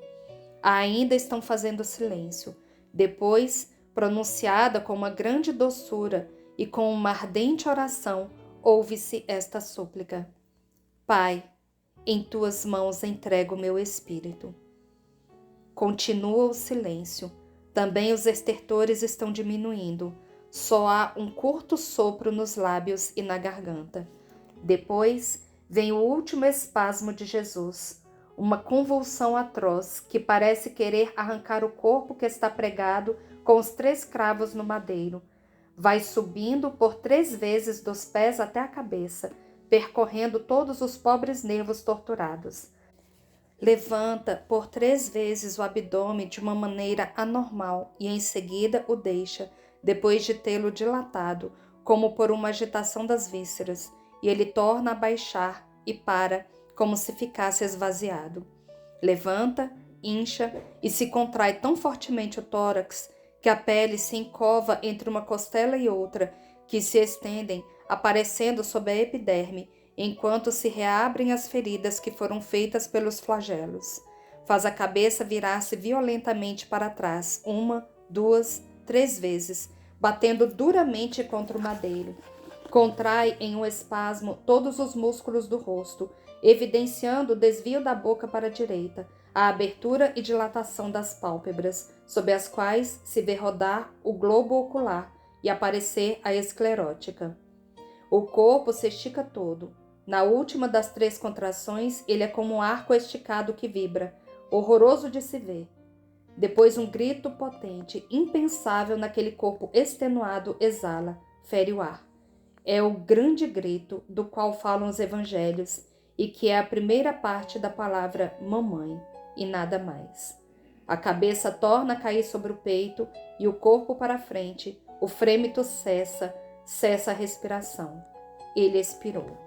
Ainda estão fazendo silêncio. Depois, pronunciada com uma grande doçura e com uma ardente oração, ouve-se esta súplica: Pai, em tuas mãos entrego o meu espírito. Continua o silêncio. Também os estertores estão diminuindo. Só há um curto sopro nos lábios e na garganta. Depois vem o último espasmo de Jesus, uma convulsão atroz que parece querer arrancar o corpo que está pregado com os 3 cravos no madeiro. Vai subindo por 3 vezes dos pés até a cabeça, percorrendo todos os pobres nervos torturados. Levanta por 3 vezes o abdômen de uma maneira anormal e em seguida o deixa, depois de tê-lo dilatado, como por uma agitação das vísceras, e ele torna a baixar e para, como se ficasse esvaziado. Levanta, incha e se contrai tão fortemente o tórax que a pele se encova entre uma costela e outra, que se estendem, aparecendo sob a epiderme, enquanto se reabrem as feridas que foram feitas pelos flagelos. Faz a cabeça virar-se violentamente para trás, 1, 2, 3 vezes, batendo duramente contra o madeiro. Contrai em um espasmo todos os músculos do rosto, evidenciando o desvio da boca para a direita, a abertura e dilatação das pálpebras, sob as quais se vê rodar o globo ocular e aparecer a esclerótica. O corpo se estica todo. Na última das 3 contrações, ele é como um arco esticado que vibra, horroroso de se ver. Depois um grito potente, impensável naquele corpo extenuado, exala, fere o ar. É o grande grito do qual falam os evangelhos e que é a primeira parte da palavra mamãe e nada mais. A cabeça torna a cair sobre o peito e o corpo para frente, o frêmito cessa a respiração. Ele expirou.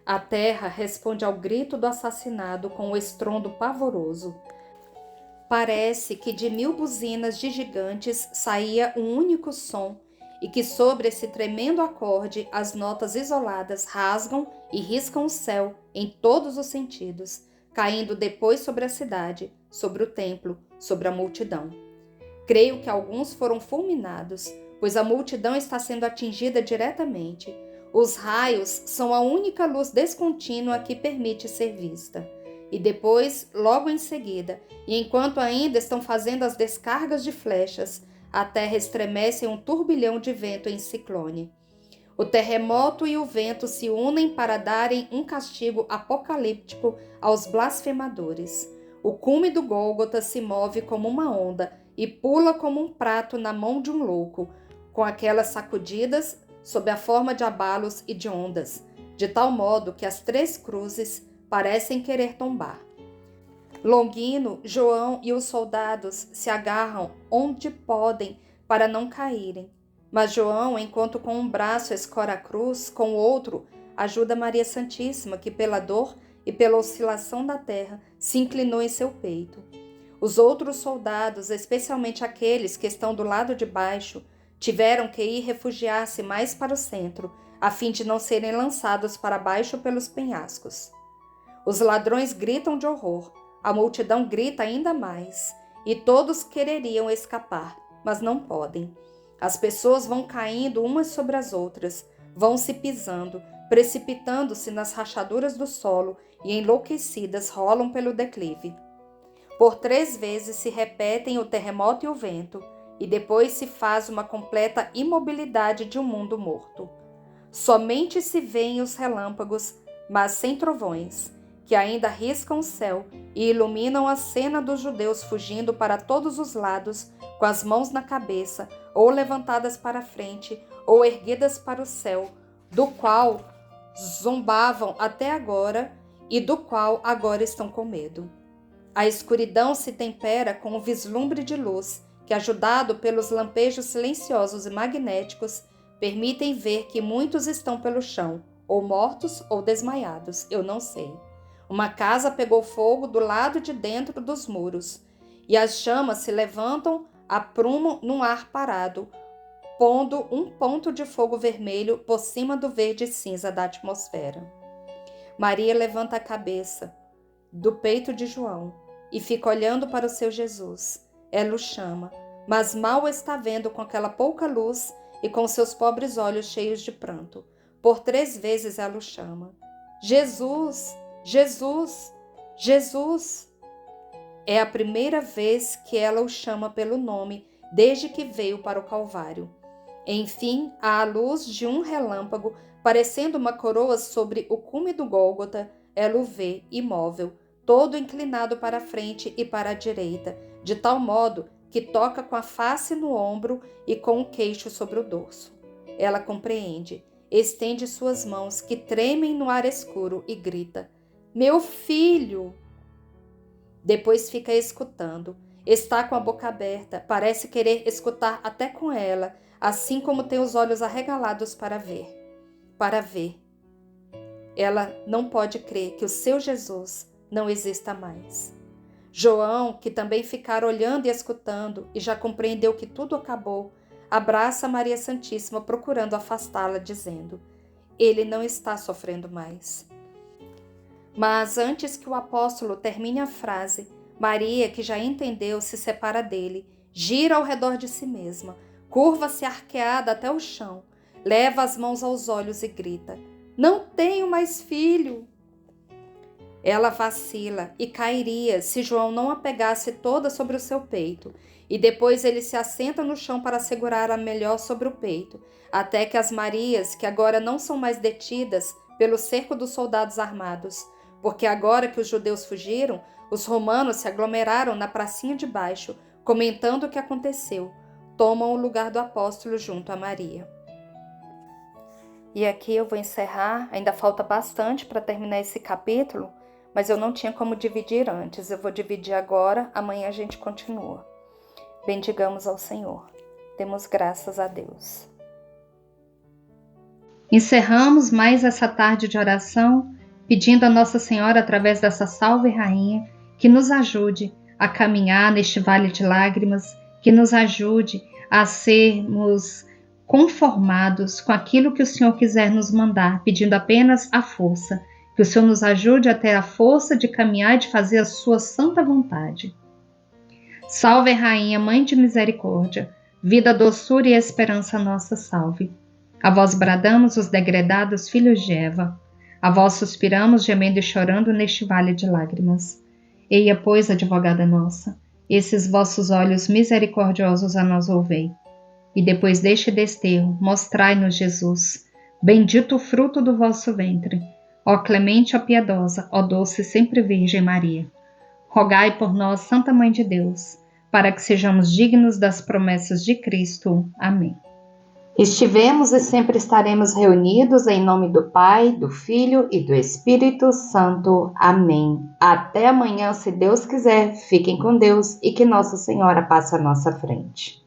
A terra responde ao grito do assassinado com um estrondo pavoroso. Parece que de 1000 buzinas de gigantes saía um único som e que sobre esse tremendo acorde as notas isoladas rasgam e riscam o céu em todos os sentidos, caindo depois sobre a cidade, sobre o templo, sobre a multidão. Creio que alguns foram fulminados, pois a multidão está sendo atingida diretamente. Os raios são a única luz descontínua que permite ser vista. E depois, logo em seguida, e enquanto ainda estão fazendo as descargas de flechas, a terra estremece em um turbilhão de vento em ciclone. O terremoto e o vento se unem para darem um castigo apocalíptico aos blasfemadores. O cume do Gólgota se move como uma onda e pula como um prato na mão de um louco, com aquelas sacudidas sob a forma de abalos e de ondas, de tal modo que as 3 cruzes parecem querer tombar. Longino, João e os soldados se agarram onde podem para não caírem, mas João, enquanto com um braço escora a cruz, com o outro ajuda Maria Santíssima, que pela dor e pela oscilação da terra se inclinou em seu peito. Os outros soldados, especialmente aqueles que estão do lado de baixo, tiveram que ir refugiar-se mais para o centro, a fim de não serem lançados para baixo pelos penhascos. Os ladrões gritam de horror, a multidão grita ainda mais, e todos quereriam escapar, mas não podem. As pessoas vão caindo umas sobre as outras, vão se pisando, precipitando-se nas rachaduras do solo e enlouquecidas rolam pelo declive. Por 3 vezes se repetem o terremoto e o vento, e depois se faz uma completa imobilidade de um mundo morto. Somente se veem os relâmpagos, mas sem trovões, que ainda riscam o céu e iluminam a cena dos judeus fugindo para todos os lados, com as mãos na cabeça, ou levantadas para a frente, ou erguidas para o céu, do qual zombavam até agora e do qual agora estão com medo. A escuridão se tempera com o vislumbre de luz que, ajudado pelos lampejos silenciosos e magnéticos, permitem ver que muitos estão pelo chão, ou mortos ou desmaiados, eu não sei. Uma casa pegou fogo do lado de dentro dos muros, e as chamas se levantam a prumo num ar parado, pondo um ponto de fogo vermelho por cima do verde cinza da atmosfera. Maria levanta a cabeça do peito de João e fica olhando para o seu Jesus. Ela o chama, mas mal o está vendo com aquela pouca luz e com seus pobres olhos cheios de pranto. Por 3 vezes ela o chama. Jesus! Jesus! Jesus! É a primeira vez que ela o chama pelo nome desde que veio para o Calvário. Enfim, à luz de um relâmpago, parecendo uma coroa sobre o cume do Gólgota, ela o vê, imóvel, todo inclinado para a frente e para a direita, de tal modo que toca com a face no ombro e com o queixo sobre o dorso. Ela compreende, estende suas mãos que tremem no ar escuro e grita: "Meu filho!" Depois fica escutando. Está com a boca aberta, parece querer escutar até com ela, assim como tem os olhos arregalados para ver. Para ver. Ela não pode crer que o seu Jesus não exista mais. João, que também ficara olhando e escutando, e já compreendeu que tudo acabou, abraça Maria Santíssima procurando afastá-la, dizendo: "Ele não está sofrendo mais." Mas antes que o apóstolo termine a frase, Maria, que já entendeu, se separa dele, gira ao redor de si mesma, curva-se arqueada até o chão, leva as mãos aos olhos e grita: "Não tenho mais filho!" Ela vacila e cairia se João não a pegasse toda sobre o seu peito, e depois ele se assenta no chão para segurar-a melhor sobre o peito, até que as Marias, que agora não são mais detidas pelo cerco dos soldados armados, porque agora que os judeus fugiram, os romanos se aglomeraram na pracinha de baixo, comentando o que aconteceu, tomam o lugar do apóstolo junto a Maria. E aqui eu vou encerrar, ainda falta bastante para terminar esse capítulo, mas eu não tinha como dividir antes, eu vou dividir agora, amanhã a gente continua. Bendigamos ao Senhor, demos graças a Deus. Encerramos mais essa tarde de oração, pedindo a Nossa Senhora, através dessa Salve Rainha, que nos ajude a caminhar neste vale de lágrimas, que nos ajude a sermos conformados com aquilo que o Senhor quiser nos mandar, pedindo apenas a força, que o Senhor nos ajude a ter a força de caminhar e de fazer a sua santa vontade. Salve Rainha, Mãe de Misericórdia, vida, doçura e esperança nossa, salve. A vós bradamos os degredados filhos de Eva, a vós suspiramos gemendo e chorando neste vale de lágrimas. Eia, pois, advogada nossa, esses vossos olhos misericordiosos a nós volvei. E depois deste desterro, mostrai-nos Jesus, bendito o fruto do vosso ventre. Ó clemente, ó piedosa, ó doce sempre Virgem Maria. Rogai por nós, Santa Mãe de Deus, para que sejamos dignos das promessas de Cristo. Amém. Estivemos e sempre estaremos reunidos em nome do Pai, do Filho e do Espírito Santo. Amém. Até amanhã, se Deus quiser. Fiquem com Deus e que Nossa Senhora passe à nossa frente.